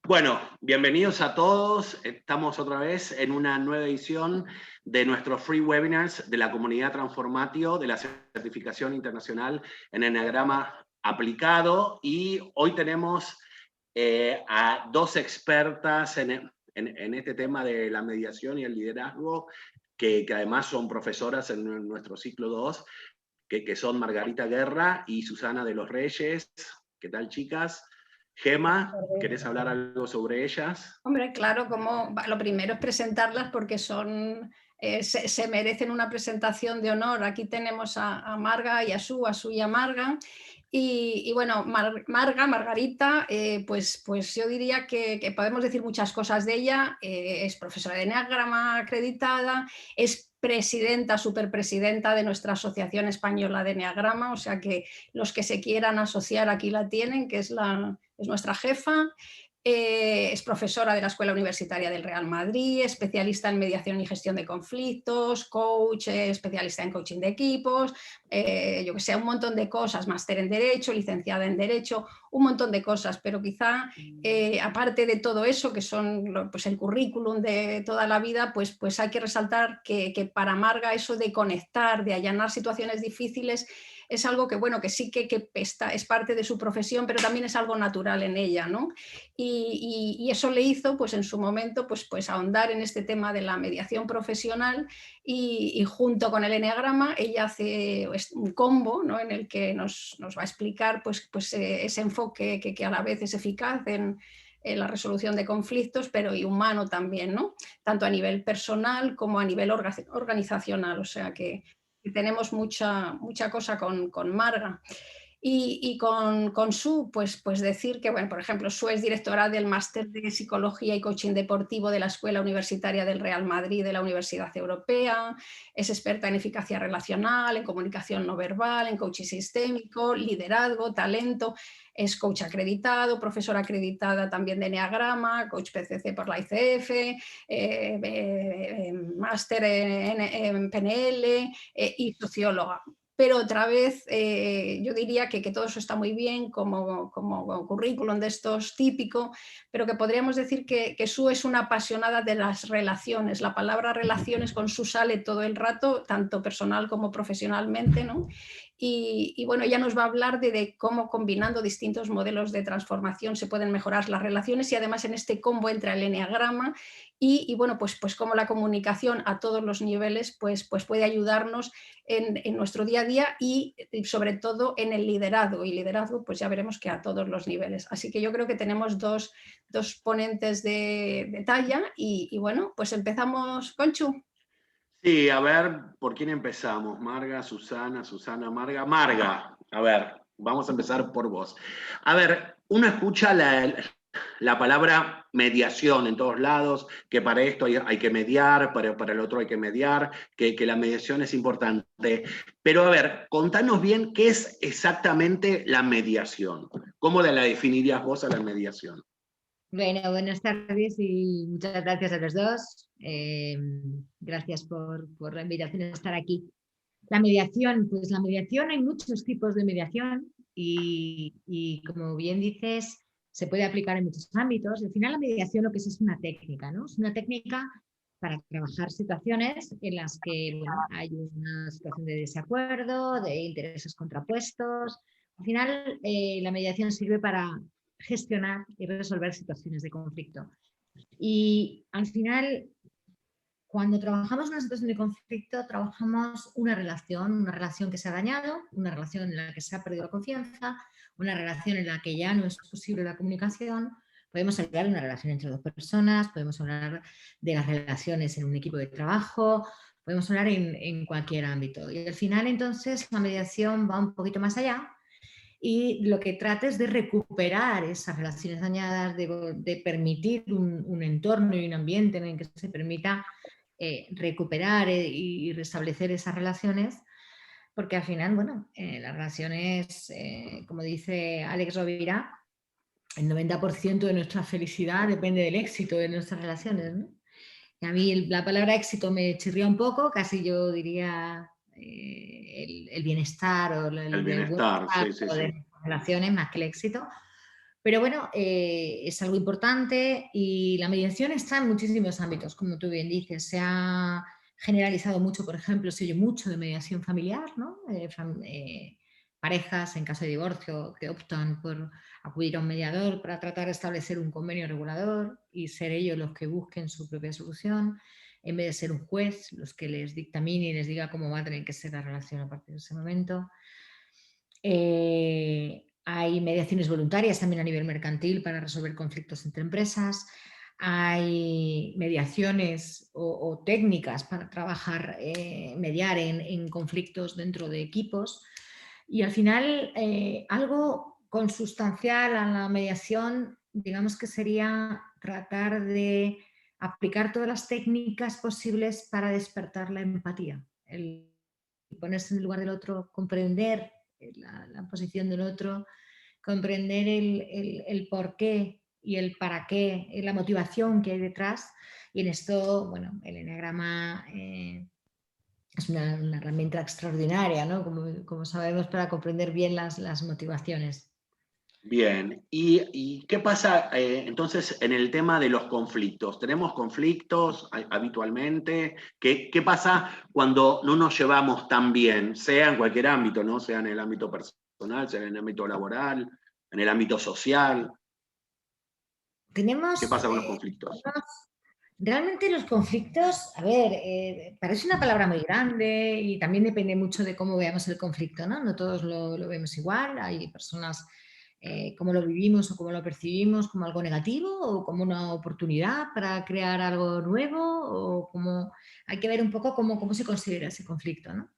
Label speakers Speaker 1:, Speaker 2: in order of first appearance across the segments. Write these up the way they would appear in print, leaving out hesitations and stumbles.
Speaker 1: Bueno, bienvenidos a todos. Estamos otra vez en una nueva edición de nuestros free webinars de la comunidad Transformatio de la certificación internacional en Eneagrama aplicado. Y hoy tenemos a dos expertas en este tema de la mediación y el liderazgo, que además son profesoras en nuestro ciclo 2, que son Margarita Guerra y Susana de los Reyes. ¿Qué tal, chicas? Gema, ¿querés hablar algo sobre ellas?
Speaker 2: Hombre, claro, lo primero es presentarlas porque se merecen una presentación de honor. Aquí tenemos a Marga y a Su y a Marga. Y bueno, Margarita, pues yo diría que podemos decir muchas cosas de ella. Es profesora de Eneagrama acreditada, es presidenta, superpresidenta de nuestra Asociación Española de Eneagrama, o sea que los que se quieran asociar aquí la tienen, que es nuestra jefa. Es profesora de la Escuela Universitaria del Real Madrid, especialista en mediación y gestión de conflictos, coach, especialista en coaching de equipos, yo que sé, un montón de cosas, máster en Derecho, licenciada en Derecho, un montón de cosas, pero quizá aparte de todo eso, que son pues, el currículum de toda la vida, pues hay que resaltar que para Marga eso de conectar, de allanar situaciones difíciles, es algo que, bueno, que sí que es parte de su profesión, pero también es algo natural en ella, ¿no? Y eso le hizo, pues en su momento, pues ahondar en este tema de la mediación profesional y junto con el eneagrama ella hace un combo, ¿no? En el que nos va a explicar pues ese enfoque que a la vez es eficaz en la resolución de conflictos, pero y humano también, ¿no? Tanto a nivel personal como a nivel organizacional, o sea que tenemos mucha cosa con Marga. Y con Su, pues decir que, bueno, por ejemplo, Su es directora del Máster de Psicología y Coaching Deportivo de la Escuela Universitaria del Real Madrid de la Universidad Europea, es experta en eficacia relacional, en comunicación no verbal, en coaching sistémico, liderazgo, talento, es coach acreditado, profesora acreditada también de Eneagrama, coach PCC por la ICF, máster en PNL y socióloga. Pero otra vez yo diría que todo eso está muy bien como currículum de estos típico, pero que podríamos decir que Su es una apasionada de las relaciones. La palabra relaciones con Su sale todo el rato, tanto personal como profesionalmente, ¿no? Y bueno, ella nos va a hablar de cómo combinando distintos modelos de transformación se pueden mejorar las relaciones y además en este combo entra el eneagrama y bueno, pues cómo la comunicación a todos los niveles pues puede ayudarnos en nuestro día a día y sobre todo en el liderazgo. Y liderazgo, pues ya veremos que a todos los niveles. Así que yo creo que tenemos dos ponentes de talla y bueno, pues empezamos con Chu.
Speaker 1: Sí, a ver, ¿por quién empezamos? Marga, Susana, Susana, Marga. Marga, a ver, vamos a empezar por vos. A ver, uno escucha la palabra mediación en todos lados, que para esto hay que mediar, para el otro hay que mediar, que la mediación es importante. Pero a ver, contanos bien qué es exactamente la mediación. ¿Cómo la definirías vos a la mediación?
Speaker 3: Bueno, buenas tardes y muchas gracias a los dos. Gracias por la invitación a estar aquí. La mediación, pues la mediación, hay muchos tipos de mediación y como bien dices, se puede aplicar en muchos ámbitos. Al final la mediación lo que es una técnica, ¿no? Es una técnica para trabajar situaciones en las que bueno, hay una situación de desacuerdo, de intereses contrapuestos. Al final la mediación sirve para gestionar y resolver situaciones de conflicto. Y al final, cuando trabajamos en una situación de conflicto, trabajamos una relación que se ha dañado, una relación en la que se ha perdido la confianza, una relación en la que ya no es posible la comunicación. Podemos hablar de una relación entre dos personas, podemos hablar de las relaciones en un equipo de trabajo, podemos hablar en cualquier ámbito. Y al final, entonces, la mediación va un poquito más allá y lo que trata es de recuperar esas relaciones dañadas, de permitir un entorno y un ambiente en el que se permita recuperar y restablecer esas relaciones, porque al final, bueno, las relaciones, como dice Alex Rovira, el 90% de nuestra felicidad depende del éxito de nuestras relaciones, ¿no? Y a mí la palabra éxito me chirría un poco, casi yo diría el bienestar o
Speaker 1: El
Speaker 3: el buen
Speaker 1: bienestar,
Speaker 3: estar
Speaker 1: sí, sí,
Speaker 3: de
Speaker 1: sí.
Speaker 3: nuestras relaciones más que el éxito. Pero bueno, es algo importante y la mediación está en muchísimos ámbitos, como tú bien dices. Se ha generalizado mucho, por ejemplo, se oye mucho de mediación familiar, ¿no? Parejas en caso de divorcio que optan por acudir a un mediador para tratar de establecer un convenio regulador y ser ellos los que busquen su propia solución, en vez de ser un juez los que les dictamine y les diga cómo va a tener que ser la relación a partir de ese momento. Hay mediaciones voluntarias también a nivel mercantil para resolver conflictos entre empresas. Hay mediaciones o técnicas para trabajar, mediar en conflictos dentro de equipos. Y al final, algo consustancial a la mediación, digamos que sería tratar de aplicar todas las técnicas posibles para despertar la empatía. El ponerse en el lugar del otro, comprender la posición del otro, comprender el por qué y el para qué, la motivación que hay detrás. Y en esto, bueno, el eneagrama es una herramienta extraordinaria, ¿no? Como sabemos, para comprender bien las motivaciones.
Speaker 1: Bien, ¿y qué pasa entonces en el tema de los conflictos? ¿Tenemos conflictos habitualmente? ¿Qué pasa cuando no nos llevamos tan bien, sea en cualquier ámbito, ¿no? Sea en el ámbito personal, sea en el ámbito laboral, en el ámbito social? ¿Qué pasa con los conflictos?
Speaker 3: Realmente los conflictos, a ver, parece una palabra muy grande y también depende mucho de cómo veamos el conflicto, ¿no? No todos lo vemos igual, hay personas cómo lo vivimos o cómo lo percibimos como algo negativo o como una oportunidad para crear algo nuevo o como hay que ver un poco cómo se considera ese conflicto, ¿no?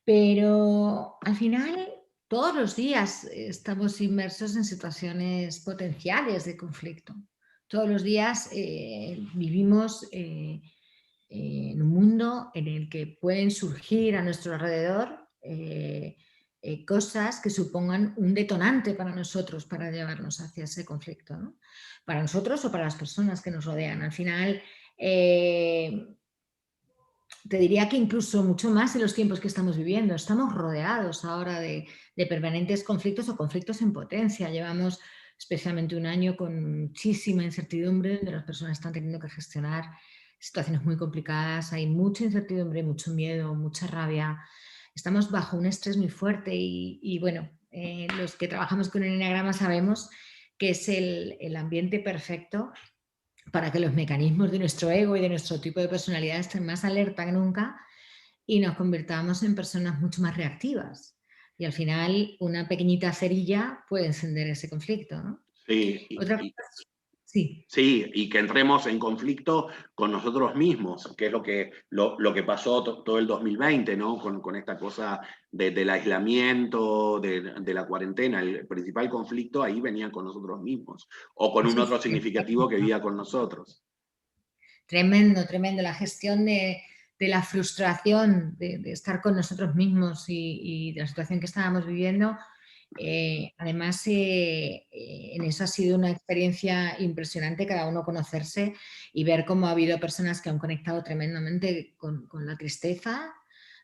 Speaker 3: Pero al final todos los días estamos inmersos en situaciones potenciales de conflicto. Todos los días vivimos en un mundo en el que pueden surgir a nuestro alrededor cosas que supongan un detonante para nosotros para llevarnos hacia ese conflicto, ¿no? Para nosotros o para las personas que nos rodean. Al final, te diría que incluso mucho más en los tiempos que estamos viviendo. Estamos rodeados ahora de permanentes conflictos o conflictos en potencia. Llevamos especialmente un año con muchísima incertidumbre, donde las personas están teniendo que gestionar situaciones muy complicadas. Hay mucha incertidumbre, mucho miedo, mucha rabia. Estamos bajo un estrés muy fuerte y bueno, los que trabajamos con el eneagrama sabemos que es el ambiente perfecto para que los mecanismos de nuestro ego y de nuestro tipo de personalidad estén más alerta que nunca y nos convirtamos en personas mucho más reactivas. Y al final una pequeñita cerilla puede encender ese conflicto, ¿no?
Speaker 1: Sí,
Speaker 3: Otra cosa, sí.
Speaker 1: sí, y que entremos en conflicto con nosotros mismos, que es lo que pasó todo el 2020, ¿no? Con esta cosa del aislamiento, de la cuarentena. El principal conflicto ahí venía con nosotros mismos, o con un
Speaker 3: Sí,
Speaker 1: otro
Speaker 3: sí.
Speaker 1: significativo que vivía con nosotros.
Speaker 3: Tremendo, tremendo. La gestión de la frustración de estar con nosotros mismos y de la situación que estábamos viviendo. Además, en eso ha sido una experiencia impresionante, cada uno conocerse y ver cómo ha habido personas que han conectado tremendamente con la tristeza.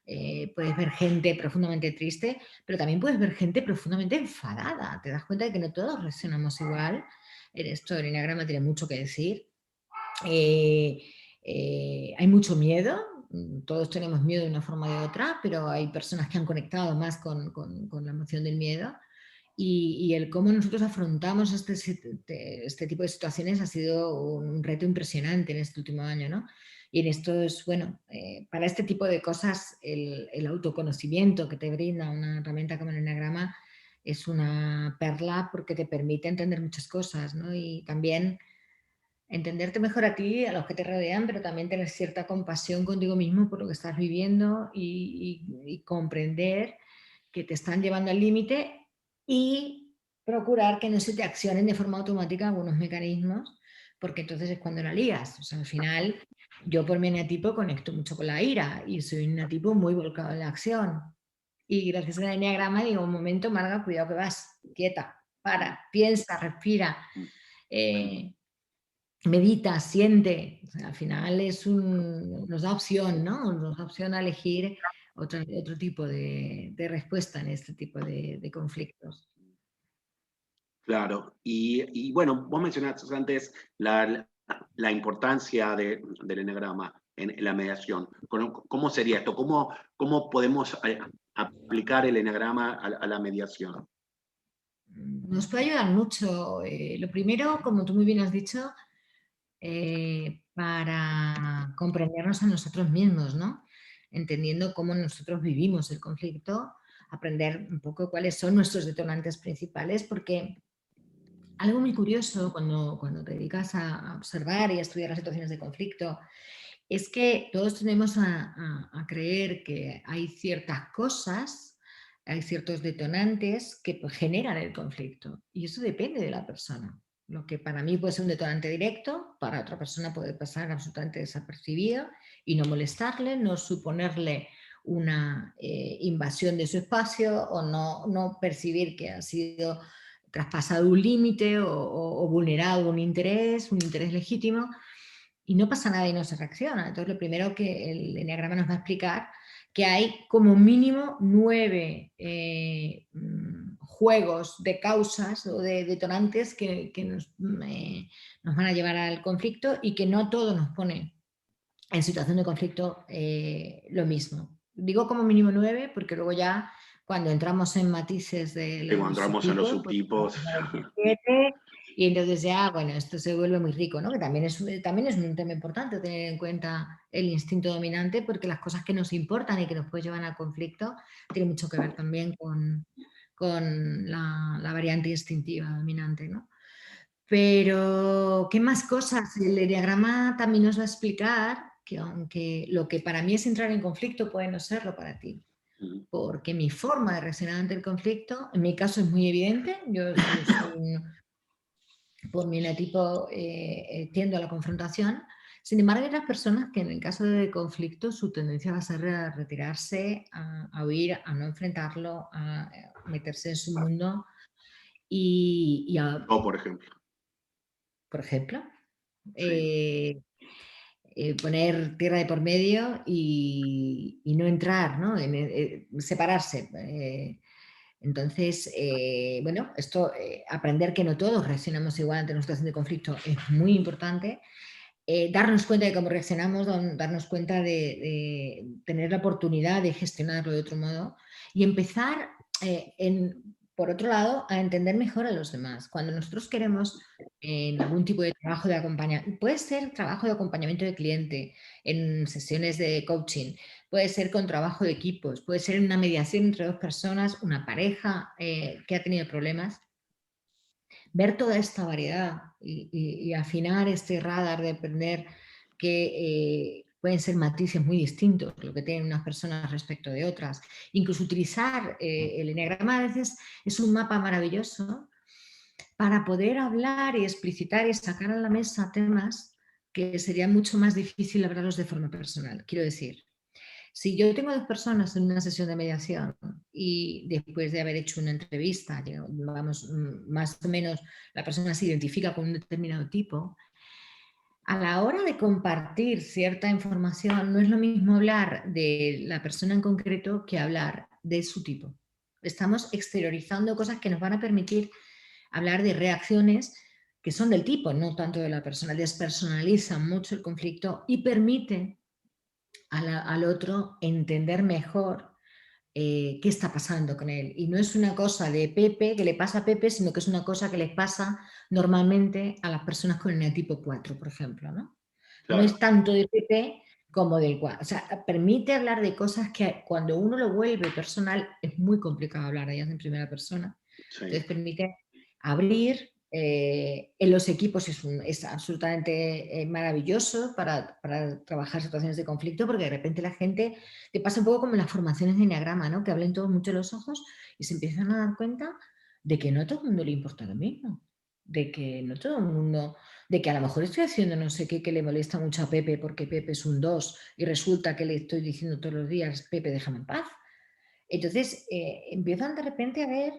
Speaker 3: Puedes ver gente profundamente triste, pero también puedes ver gente profundamente enfadada. Te das cuenta de que no todos reaccionamos igual. En esto el eneagrama tiene mucho que decir. Hay mucho miedo, todos tenemos miedo de una forma o de otra, pero hay personas que han conectado más con la emoción del miedo y el cómo nosotros afrontamos este tipo de situaciones ha sido un reto impresionante en este último año, ¿no? Y en esto es, bueno, para este tipo de cosas el autoconocimiento que te brinda una herramienta como el eneagrama es una perla porque te permite entender muchas cosas, ¿no? Y también entenderte mejor a ti, a los que te rodean, pero también tener cierta compasión contigo mismo por lo que estás viviendo y comprender que te están llevando al límite y procurar que no se te accionen de forma automática algunos mecanismos, porque entonces es cuando la lías. O sea, al final, yo por mi eneatipo conecto mucho con la ira y soy un eneatipo muy volcado en la acción. Y gracias al eneagrama digo, un momento, Marga, cuidado que vas, quieta, para, piensa, respira. Medita, siente, o sea, al final nos da opción, ¿no? Nos da opción a elegir otro tipo de respuesta en este tipo de conflictos.
Speaker 1: Claro, y bueno, vos mencionaste antes la importancia del eneagrama en la mediación. ¿Cómo sería esto? ¿Cómo podemos aplicar el eneagrama a la mediación?
Speaker 3: Nos puede ayudar mucho. Lo primero, como tú muy bien has dicho, para comprendernos a nosotros mismos, ¿no? Entendiendo cómo nosotros vivimos el conflicto, aprender un poco cuáles son nuestros detonantes principales, porque algo muy curioso cuando te dedicas a observar y a estudiar las situaciones de conflicto es que todos tenemos a creer que hay ciertas cosas, hay ciertos detonantes que pues, generan el conflicto y eso depende de la persona. Lo que para mí puede ser un detonante directo, para otra persona puede pasar absolutamente desapercibido y no molestarle, no suponerle una invasión de su espacio o no percibir que ha sido traspasado un límite o vulnerado un interés legítimo y no pasa nada y no se reacciona. Entonces lo primero que el eneagrama nos va a explicar que hay como mínimo 9 juegos de causas o de detonantes que nos van a llevar al conflicto y que no todo nos pone en situación de conflicto lo mismo. Digo como mínimo 9 porque luego ya cuando entramos en matices de
Speaker 1: Cuando
Speaker 3: los
Speaker 1: entramos en los
Speaker 3: subtipos, pues
Speaker 1: subtipos.
Speaker 3: 27, y entonces ya, bueno, esto se vuelve muy rico, ¿no? Que también es un tema importante tener en cuenta el instinto dominante porque las cosas que nos importan y que nos pueden llevar al conflicto tienen mucho que ver también con la variante instintiva dominante, ¿no? Pero, ¿qué más cosas? El eneagrama también nos va a explicar que aunque lo que para mí es entrar en conflicto puede no serlo para ti, porque mi forma de reaccionar ante el conflicto, en mi caso es muy evidente, yo por mi eneatipo tiendo a la confrontación, sin embargo hay otras personas que en el caso de conflicto su tendencia va a ser a retirarse, a huir, a no enfrentarlo, a meterse en su mundo y a,
Speaker 1: O, por ejemplo.
Speaker 3: por ejemplo,
Speaker 1: Sí.
Speaker 3: poner tierra de por medio y no entrar, ¿no? Separarse. Entonces, bueno, esto, aprender que no todos reaccionamos igual ante una situación de conflicto es muy importante. Darnos cuenta de cómo reaccionamos, darnos cuenta de tener la oportunidad de gestionarlo de otro modo y empezar, por otro lado, a entender mejor a los demás. Cuando nosotros queremos en algún tipo de trabajo de acompañamiento, puede ser trabajo de acompañamiento de cliente, en sesiones de coaching, puede ser con trabajo de equipos, puede ser en una mediación entre dos personas, una pareja que ha tenido problemas. Ver toda esta variedad y afinar este radar de aprender que pueden ser matices muy distintos lo que tienen unas personas respecto de otras. Incluso utilizar el eneagrama a veces es un mapa maravilloso para poder hablar y explicitar y sacar a la mesa temas que sería mucho más difícil hablarlos de forma personal. Quiero decir, si yo tengo 2 personas en una sesión de mediación y después de haber hecho una entrevista, vamos, más o menos la persona se identifica con un determinado tipo, a la hora de compartir cierta información no es lo mismo hablar de la persona en concreto que hablar de su tipo. Estamos exteriorizando cosas que nos van a permitir hablar de reacciones que son del tipo, no tanto de la persona. Despersonaliza mucho el conflicto y permite al otro entender mejor qué está pasando con él. Y no es una cosa de Pepe, que le pasa a Pepe, sino que es una cosa que les pasa normalmente a las personas con el tipo 4, por ejemplo. ¿No? No es
Speaker 1: Claro.
Speaker 3: tanto de Pepe como del 4. O sea, permite hablar de cosas que cuando uno lo vuelve personal es muy complicado hablar de ellas en primera persona.
Speaker 1: Sí.
Speaker 3: Entonces permite abrir. En los equipos es absolutamente maravilloso para trabajar situaciones de conflicto porque de repente la gente te pasa un poco como en las formaciones de eneagrama, ¿no? Que hablen todos mucho los ojos y se empiezan a dar cuenta de que no a todo el mundo le importa lo mismo, de que no todo el mundo, de que a lo mejor estoy haciendo no sé qué que le molesta mucho a Pepe porque Pepe es un 2 y resulta que le estoy diciendo todos los días, Pepe, déjame en paz. Entonces empiezan de repente a ver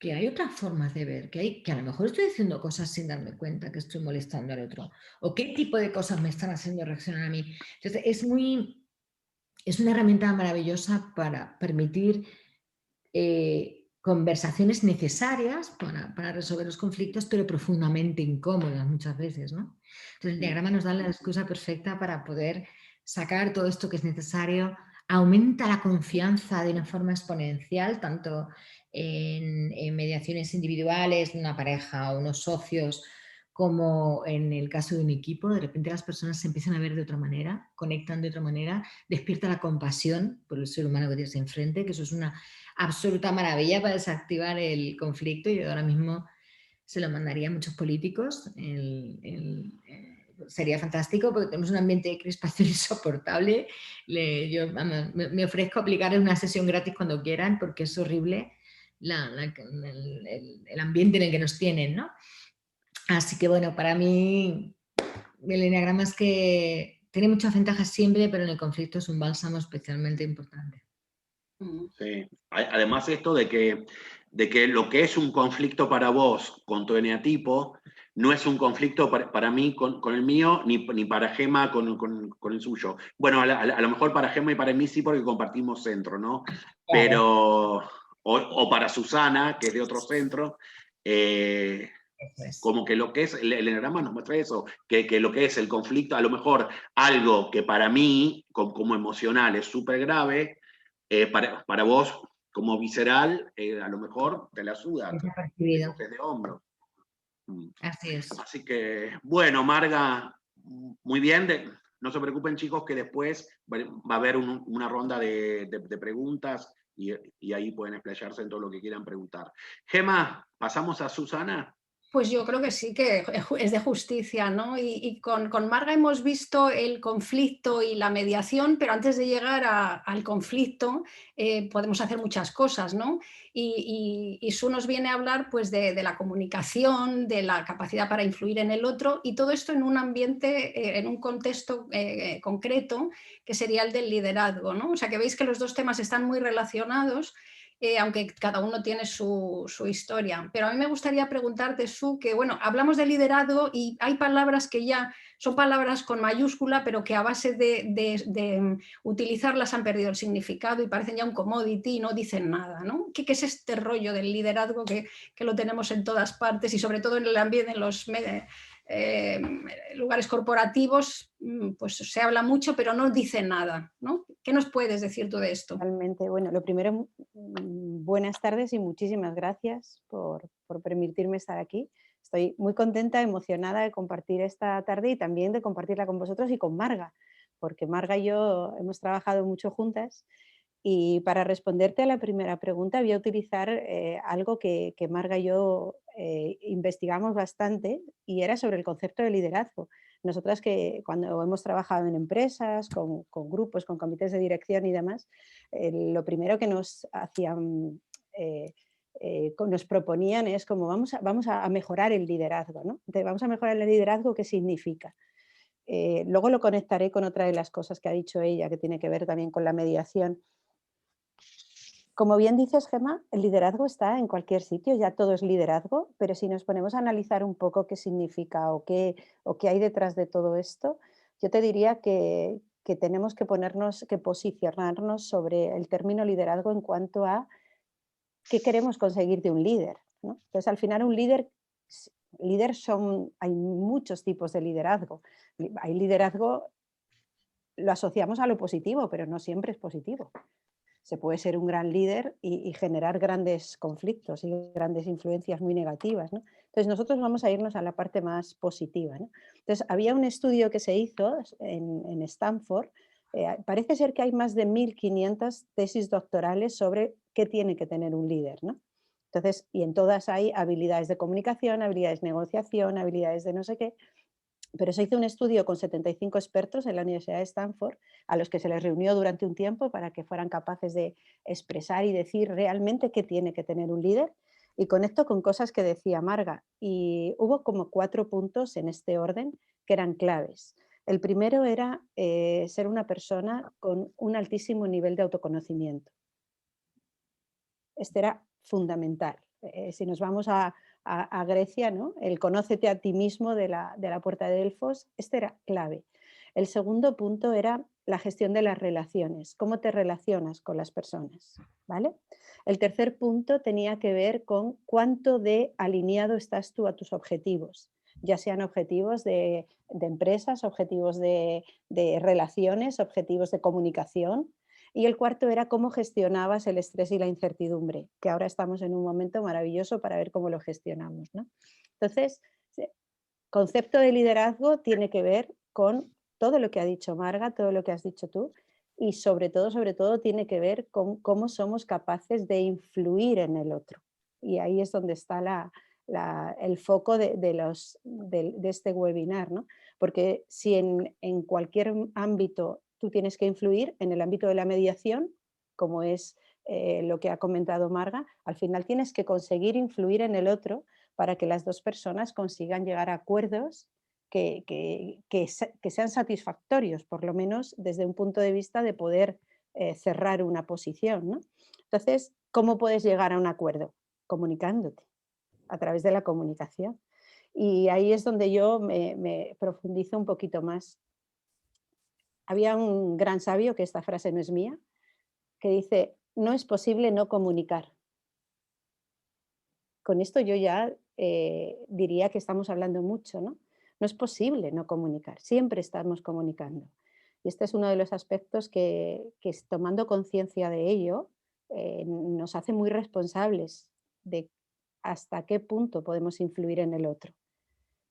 Speaker 3: que hay otras formas de ver, que a lo mejor estoy diciendo cosas sin darme cuenta que estoy molestando al otro, o qué tipo de cosas me están haciendo reaccionar a mí. Entonces es una herramienta maravillosa para permitir conversaciones necesarias para resolver los conflictos, pero profundamente incómodas muchas veces, ¿no? Entonces el diagrama nos da la excusa perfecta para poder sacar todo esto que es necesario, aumenta la confianza de una forma exponencial, tanto en mediaciones individuales, una pareja o unos socios, como en el caso de un equipo. De repente las personas se empiezan a ver de otra manera, conectan de otra manera, despierta la compasión por el ser humano que tienes enfrente, que eso es una absoluta maravilla para desactivar el conflicto. Yo ahora mismo se lo mandaría a muchos políticos. Sería fantástico porque tenemos un ambiente de crispación insoportable. Yo me ofrezco a aplicar una sesión gratis cuando quieran porque es horrible el ambiente en el que nos tienen, ¿no? Así que bueno, para mí el eneagrama es que tiene muchas ventajas siempre, pero en el conflicto es un bálsamo especialmente importante.
Speaker 1: Sí. Además esto de que lo que es un conflicto para vos con tu eneatipo no es un conflicto para mí con el mío, ni para Gema con el suyo. Bueno, a lo mejor para Gema y para mí sí, porque compartimos centro, ¿no? Pero, o para Susana, que es de otro centro, como que lo que es, el eneagrama nos muestra eso, que lo que es el conflicto, a lo mejor algo que para mí, como emocional, es súper grave, para vos, como visceral, a lo mejor te la suda, te coges de hombro.
Speaker 3: Así es.
Speaker 1: Así que, bueno, Marga, muy bien. No se preocupen, chicos, que después va a haber una ronda de preguntas y ahí pueden explayarse en todo lo que quieran preguntar. Gema, ¿pasamos a Susana?
Speaker 2: Pues yo creo que sí, que es de justicia, ¿no? Y con Marga hemos visto el conflicto y la mediación, pero antes de llegar al conflicto podemos hacer muchas cosas, ¿no? Y Su nos viene a hablar pues de la comunicación, de la capacidad para influir en el otro y todo esto en un ambiente, en un contexto concreto que sería el del liderazgo, ¿no? O sea que veis que los dos temas están muy relacionados. Aunque cada uno tiene su historia. Pero a mí me gustaría preguntarte, Su, que bueno, hablamos de liderazgo y hay palabras que ya son palabras con mayúscula, pero que a base de utilizarlas han perdido el significado y parecen ya un commodity y no dicen nada, ¿no? ¿Qué es este rollo del liderazgo que lo tenemos en todas partes y sobre todo en el ambiente, en los lugares corporativos, pues se habla mucho, pero no dice nada, ¿no? ¿Qué nos puedes decir tú de esto?
Speaker 4: Totalmente. Bueno, lo primero, buenas tardes y muchísimas gracias por permitirme estar aquí. Estoy muy contenta, emocionada de compartir esta tarde y también de compartirla con vosotros y con Marga, porque Marga y yo hemos trabajado mucho juntas. Y para responderte a la primera pregunta voy a utilizar algo que Marga y yo investigamos bastante y era sobre el concepto de liderazgo. Nosotras que cuando hemos trabajado en empresas, con grupos, con comités de dirección y demás, lo primero que nos hacían, nos proponían es como vamos a mejorar el liderazgo, ¿no? Entonces, vamos a mejorar el liderazgo, ¿qué significa? Luego lo conectaré con otra de las cosas que ha dicho ella, que tiene que ver también con la mediación. Como bien dices, Gemma, el liderazgo está en cualquier sitio, ya todo es liderazgo, pero si nos ponemos a analizar un poco qué significa o qué hay detrás de todo esto, yo te diría que tenemos que posicionarnos sobre el término liderazgo en cuanto a qué queremos conseguir de un líder, ¿no? Entonces, al final, hay muchos tipos de liderazgo. Hay liderazgo, lo asociamos a lo positivo, pero no siempre es positivo. Se puede ser un gran líder y generar grandes conflictos y grandes influencias muy negativas, ¿no? Entonces nosotros vamos a irnos a la parte más positiva, ¿no? Entonces había un estudio que se hizo en Stanford, parece ser que hay más de 1500 tesis doctorales sobre qué tiene que tener un líder, ¿no? Entonces, y en todas hay habilidades de comunicación, habilidades de negociación, habilidades de no sé qué. Pero se hizo un estudio con 75 expertos en la Universidad de Stanford, a los que se les reunió durante un tiempo para que fueran capaces de expresar y decir realmente qué tiene que tener un líder. Y conecto con cosas que decía Marga. Y hubo como 4 puntos en este orden que eran claves. El primero era ser una persona con un altísimo nivel de autoconocimiento. Este era fundamental. Si nos vamos a Grecia, ¿no? El conócete a ti mismo de la Puerta de Delfos, este era clave. El segundo punto era la gestión de las relaciones, cómo te relacionas con las personas, ¿vale? El tercer punto tenía que ver con cuánto de alineado estás tú a tus objetivos, ya sean objetivos de empresas, objetivos de relaciones, objetivos de comunicación. Y el cuarto era cómo gestionabas el estrés y la incertidumbre, que ahora estamos en un momento maravilloso para ver cómo lo gestionamos, ¿no? Entonces, concepto de liderazgo tiene que ver con todo lo que ha dicho Marga, todo lo que has dicho tú, y sobre todo tiene que ver con cómo somos capaces de influir en el otro. Y ahí es donde está el foco de este webinar, ¿no? Porque si en cualquier ámbito tú tienes que influir, en el ámbito de la mediación, como es lo que ha comentado Marga, al final tienes que conseguir influir en el otro para que las dos personas consigan llegar a acuerdos que sean satisfactorios, por lo menos desde un punto de vista de poder cerrar una posición, ¿no? Entonces, ¿cómo puedes llegar a un acuerdo? Comunicándote, a través de la comunicación. Y ahí es donde yo me profundizo un poquito más. Había un gran sabio, que esta frase no es mía, que dice, no es posible no comunicar. Con esto yo ya diría que estamos hablando mucho, ¿no? No es posible no comunicar, siempre estamos comunicando. Y este es uno de los aspectos que tomando conciencia de ello, nos hace muy responsables de hasta qué punto podemos influir en el otro.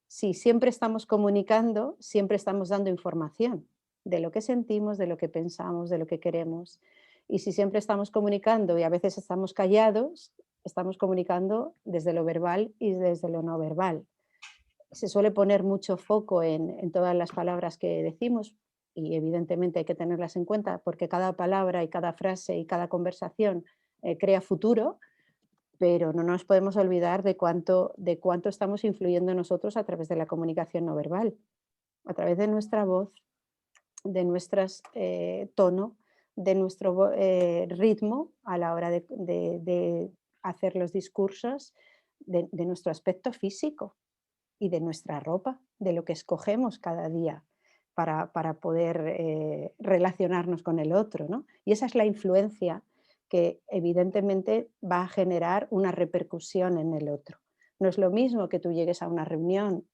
Speaker 4: Si siempre estamos comunicando, siempre estamos dando información de lo que sentimos, de lo que pensamos, de lo que queremos. Y si siempre estamos comunicando y a veces estamos callados, estamos comunicando desde lo verbal y desde lo no verbal. Se suele poner mucho foco en todas las palabras que decimos y evidentemente hay que tenerlas en cuenta porque cada palabra y cada frase y cada conversación crea futuro, pero no nos podemos olvidar de cuánto estamos influyendo nosotros a través de la comunicación no verbal, a través de nuestra voz, de nuestro tono, de nuestro ritmo a la hora de hacer los discursos, de nuestro aspecto físico y de nuestra ropa, de lo que escogemos cada día para poder relacionarnos con el otro, ¿no? Y esa es la influencia que evidentemente va a generar una repercusión en el otro. No es lo mismo que tú llegues a una reunión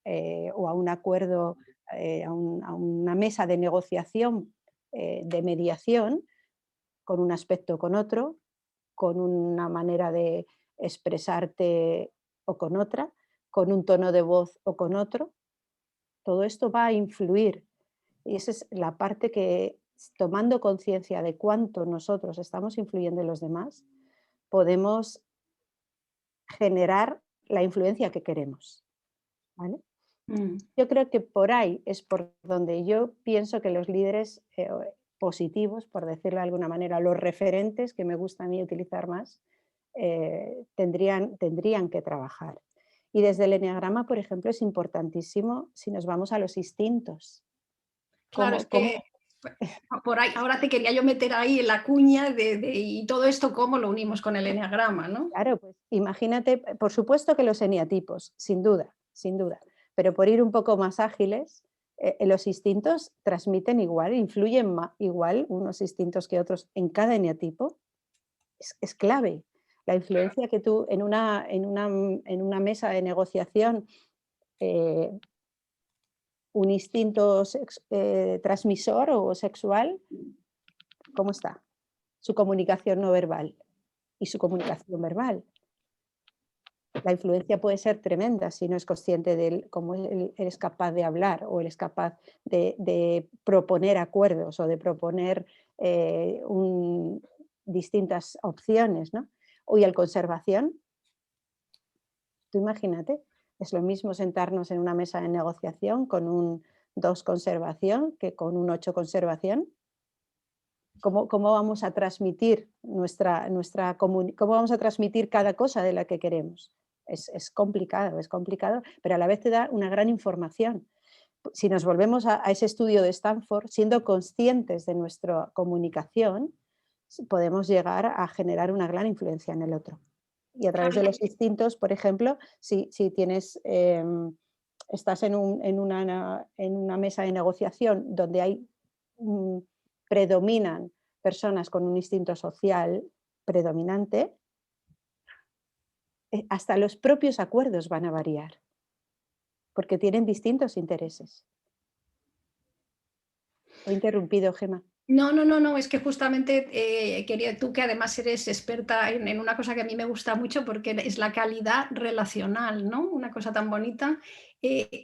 Speaker 4: o a un acuerdo, a una mesa de negociación, de mediación, con un aspecto o con otro, con una manera de expresarte o con otra, con un tono de voz o con otro. Todo esto va a influir y esa es la parte que, tomando conciencia de cuánto nosotros estamos influyendo en los demás, podemos generar la influencia que queremos, ¿vale? Yo creo que por ahí es por donde yo pienso que los líderes positivos, por decirlo de alguna manera, los referentes, que me gusta a mí utilizar más, tendrían que trabajar. Y desde el eneagrama, por ejemplo, es importantísimo si nos vamos a los instintos.
Speaker 2: Claro, es que por ahí, ahora te quería yo meter ahí en la cuña y todo esto cómo lo unimos con el eneagrama, ¿no?
Speaker 4: Claro, pues imagínate, por supuesto que los eneatipos, sin duda, pero por ir un poco más ágiles, los instintos transmiten igual, influyen igual unos instintos que otros en cada eneatipo, es clave. La influencia que tú en una mesa de negociación, un instinto transmisor o sexual, ¿cómo está? Su comunicación no verbal y su comunicación verbal. La influencia puede ser tremenda si no es consciente de cómo él es capaz de hablar o él es capaz de proponer acuerdos o de proponer distintas opciones, ¿no? Y el conservación, tú imagínate, es lo mismo sentarnos en una mesa de negociación con un 2 conservación que con un 8 conservación. ¿Cómo vamos a transmitir cómo vamos a transmitir cada cosa de la que queremos? Es complicado, pero a la vez te da una gran información. Si nos volvemos a ese estudio de Stanford, siendo conscientes de nuestra comunicación, podemos llegar a generar una gran influencia en el otro. Y a través de los instintos, por ejemplo, si tienes estás en una mesa de negociación donde hay, predominan personas con un instinto social predominante, hasta los propios acuerdos van a variar, porque tienen distintos intereses. ¿O he interrumpido, Gemma?
Speaker 2: No, es que justamente quería, tú que además eres experta en una cosa que a mí me gusta mucho porque es la calidad relacional, ¿no? Una cosa tan bonita.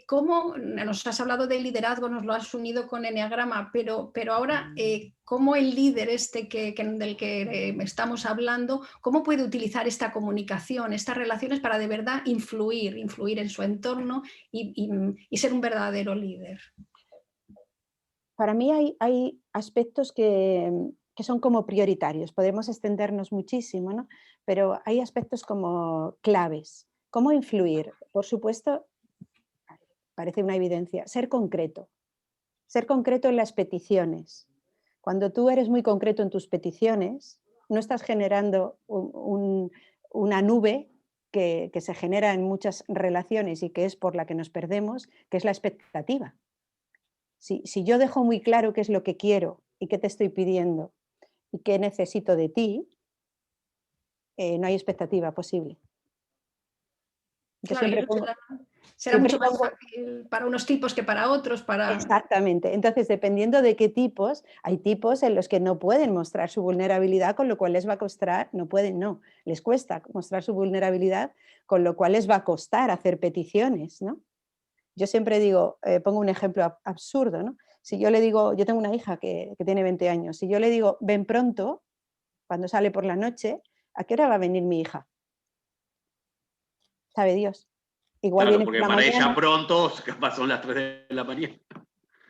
Speaker 2: ¿Cómo nos has hablado de liderazgo, nos lo has unido con Eneagrama, pero ahora, cómo el líder del que estamos hablando, cómo puede utilizar esta comunicación, estas relaciones para de verdad influir en su entorno y ser un verdadero líder?
Speaker 4: Para mí hay aspectos que son como prioritarios, podemos extendernos muchísimo, ¿no? Pero hay aspectos como claves. ¿Cómo influir? Por supuesto, parece una evidencia, ser concreto en las peticiones. Cuando tú eres muy concreto en tus peticiones, no estás generando una nube que se genera en muchas relaciones y que es por la que nos perdemos, que es la expectativa. Si yo dejo muy claro qué es lo que quiero y qué te estoy pidiendo y qué necesito de ti, no hay expectativa posible. Yo
Speaker 2: Claro,
Speaker 4: siempre pongo,
Speaker 2: será
Speaker 4: siempre
Speaker 2: mucho más
Speaker 4: pongo,
Speaker 2: fácil para unos tipos que para otros.
Speaker 4: exactamente. Entonces, dependiendo de qué tipos, hay tipos en los que no pueden mostrar su vulnerabilidad, con lo cual les va a costar, les cuesta mostrar su vulnerabilidad, con lo cual les va a costar hacer peticiones, ¿no? Yo siempre digo, pongo un ejemplo absurdo, ¿no? Si yo le digo, yo tengo una hija que tiene 20 años, si yo le digo, ven pronto, cuando sale por la noche, ¿a qué hora va a venir mi hija? Sabe Dios. Igual
Speaker 1: Claro,
Speaker 4: viene por
Speaker 1: porque
Speaker 4: la
Speaker 1: para ella
Speaker 4: mañana.
Speaker 1: pronto, capaz son las 3 de la mañana.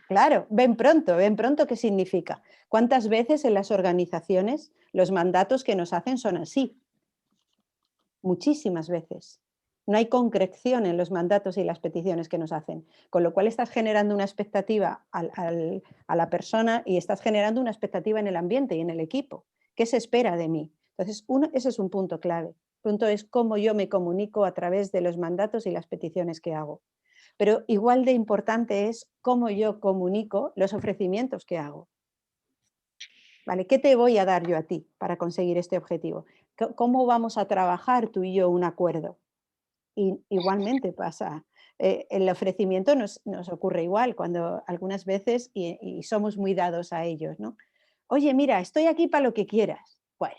Speaker 4: Claro, ven pronto, ¿qué significa? ¿Cuántas veces en las organizaciones los mandatos que nos hacen son así? Muchísimas veces. No hay concreción en los mandatos y las peticiones que nos hacen, con lo cual estás generando una expectativa a la persona y estás generando una expectativa en el ambiente y en el equipo. ¿Qué se espera de mí? Entonces, ese es un punto clave. El punto es cómo yo me comunico a través de los mandatos y las peticiones que hago. Pero igual de importante es cómo yo comunico los ofrecimientos que hago. ¿Vale? ¿Qué te voy a dar yo a ti para conseguir este objetivo? ¿Cómo vamos a trabajar tú y yo un acuerdo? Y igualmente pasa, el ofrecimiento nos ocurre igual, cuando algunas veces, y somos muy dados a ellos, ¿no? Oye, mira, estoy aquí para lo que quieras. Bueno,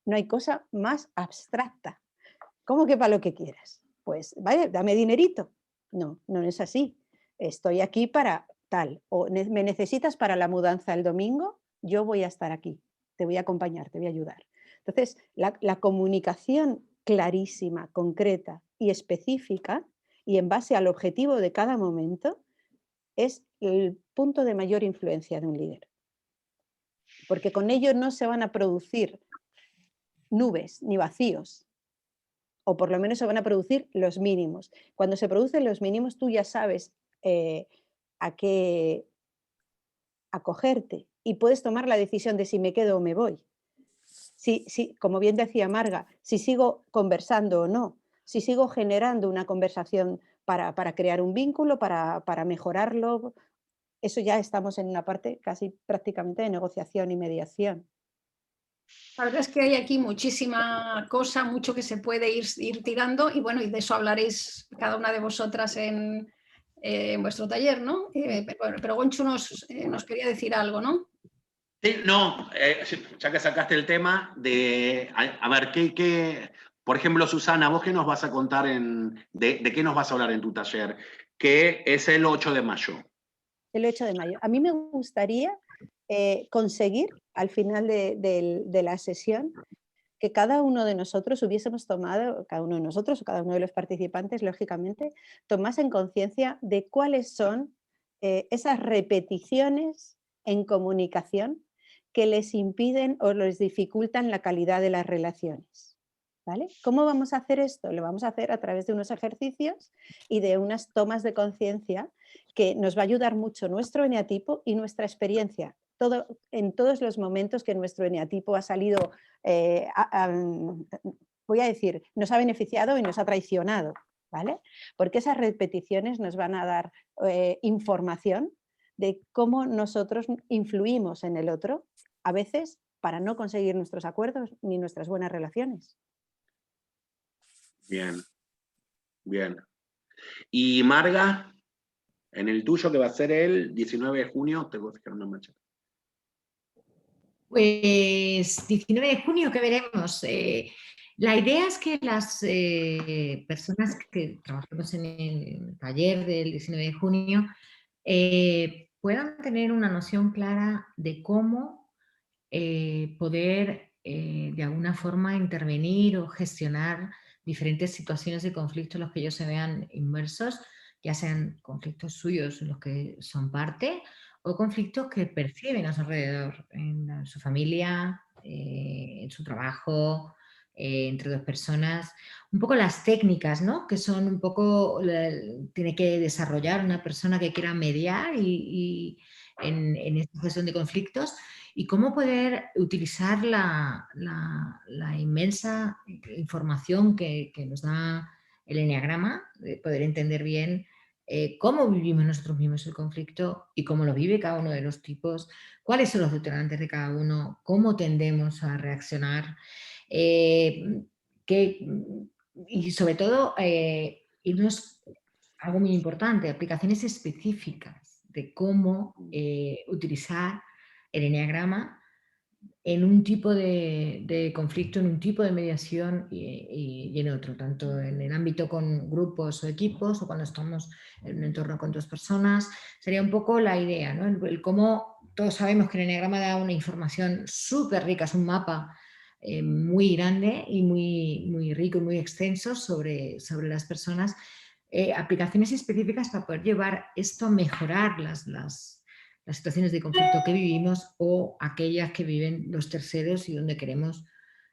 Speaker 4: no hay cosa más abstracta. ¿Cómo que para lo que quieras? Pues, vale, dame dinerito. No, no es así. Estoy aquí para tal. O me necesitas para la mudanza el domingo, yo voy a estar aquí. Te voy a acompañar, te voy a ayudar. Entonces, la comunicación clarísima, concreta y específica, y en base al objetivo de cada momento, es el punto de mayor influencia de un líder. Porque con ello no se van a producir nubes ni vacíos, o por lo menos se van a producir los mínimos. Cuando se producen los mínimos, tú ya sabes a qué acogerte y puedes tomar la decisión de si me quedo o me voy. Como bien decía Marga, si sigo conversando o no, si sigo generando una conversación para crear un vínculo, para mejorarlo, eso ya estamos en una parte casi prácticamente de negociación y mediación.
Speaker 2: La verdad es que hay aquí muchísima cosa, mucho que se puede ir tirando y bueno, y de eso hablaréis cada una de vosotras en vuestro taller, ¿no? Pero Gonchu nos quería decir algo, ¿no?
Speaker 1: Sí, no, ya que sacaste el tema de, a ver, por ejemplo, Susana, vos qué nos vas a contar, de qué nos vas a hablar en tu taller, que es el 8 de mayo.
Speaker 4: El 8 de mayo. A mí me gustaría conseguir al final de la sesión que cada uno de nosotros hubiésemos tomado, cada uno de nosotros o cada uno de los participantes, lógicamente, tomasen conciencia de cuáles son esas repeticiones en comunicación que les impiden o les dificultan la calidad de las relaciones. ¿Vale? ¿Cómo vamos a hacer esto? Lo vamos a hacer a través de unos ejercicios y de unas tomas de conciencia que nos va a ayudar mucho nuestro eneatipo y nuestra experiencia. En todos los momentos que nuestro eneatipo ha salido, voy a decir, nos ha beneficiado y nos ha traicionado. ¿vale? Porque esas repeticiones nos van a dar información de cómo nosotros influimos en el otro, a veces para no conseguir nuestros acuerdos ni nuestras buenas relaciones.
Speaker 1: Bien, bien. Y Marga, en el tuyo, que va a ser el 19 de junio, te voy a fijar una marcha.
Speaker 3: Pues 19 de junio, ¿qué veremos? La idea es que las personas que trabajamos en el taller del 19 de junio puedan tener una noción clara de cómo poder de alguna forma intervenir o gestionar diferentes situaciones de conflicto en los que ellos se vean inmersos, ya sean conflictos suyos en los que son parte o conflictos que perciben a su alrededor, en su familia, en su trabajo, entre dos personas. Un poco las técnicas, ¿no? Que son un poco, tiene que desarrollar una persona que quiera mediar en esta gestión de conflictos, y cómo poder utilizar la inmensa información que nos da el eneagrama, de poder entender bien cómo vivimos nosotros mismos el conflicto y cómo lo vive cada uno de los tipos, cuáles son los detonantes de cada uno, cómo tendemos a reaccionar, y sobre todo irnos, algo muy importante, aplicaciones específicas de cómo utilizar el eneagrama en un tipo de conflicto, en un tipo de mediación y en otro, tanto en el ámbito con grupos o equipos o cuando estamos en un entorno con dos personas. Sería un poco la idea, ¿no? El cómo todos sabemos que el eneagrama da una información súper rica, es un mapa muy grande y muy rico y muy extenso sobre las personas. Aplicaciones específicas para poder llevar esto a mejorar las situaciones de conflicto que vivimos o aquellas que viven los terceros y donde queremos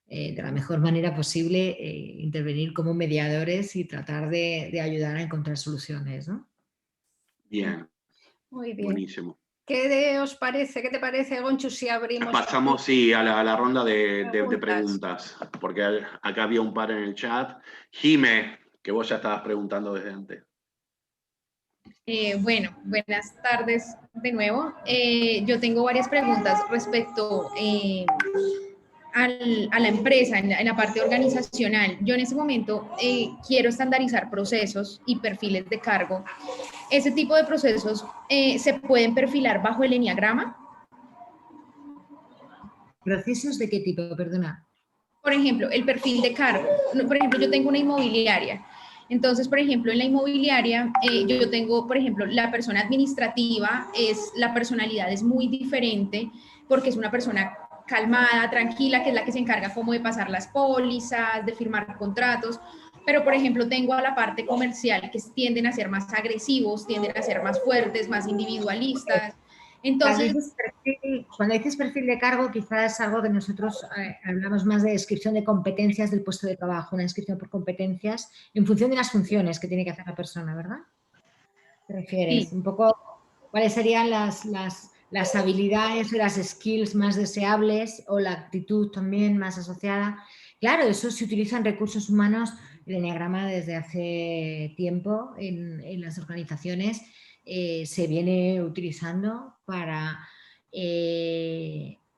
Speaker 3: de la mejor manera posible intervenir como mediadores y tratar de ayudar a encontrar soluciones, ¿no?
Speaker 1: Bien.
Speaker 2: Muy bien.
Speaker 1: Buenísimo.
Speaker 2: ¿Qué os parece? ¿Qué te parece, Gonchu, si abrimos?
Speaker 1: Pasamos, sí, a la ronda de preguntas, porque acá había un par en el chat. Jime, que vos ya estabas preguntando desde antes.
Speaker 5: Bueno, buenas tardes de nuevo. Yo tengo varias preguntas respecto a la empresa, en la parte organizacional. Yo en este momento quiero estandarizar procesos y perfiles de cargo. ¿Ese tipo de procesos se pueden perfilar bajo el eneagrama?
Speaker 3: ¿Procesos de qué tipo? Perdona.
Speaker 5: Por ejemplo, el perfil de cargo. Por ejemplo, yo tengo una inmobiliaria. Entonces, por ejemplo, en la inmobiliaria, yo tengo, por ejemplo, la persona administrativa, la personalidad es muy diferente porque es una persona calmada, tranquila, que es la que se encarga como de pasar las pólizas, de firmar contratos. Pero, por ejemplo, tengo a la parte comercial que tienden a ser más agresivos, tienden a ser más fuertes, más individualistas. Entonces,
Speaker 3: cuando dices perfil de cargo, quizás es algo que nosotros hablamos más de descripción de competencias del puesto de trabajo, una descripción por competencias en función de las funciones que tiene que hacer la persona, ¿verdad? ¿Te refieres?
Speaker 5: Sí.
Speaker 3: Un poco, ¿cuáles serían las habilidades o las skills más deseables o la actitud también más asociada? Claro, eso se utiliza en recursos humanos, el eneagrama desde hace tiempo en las organizaciones. Se viene utilizando para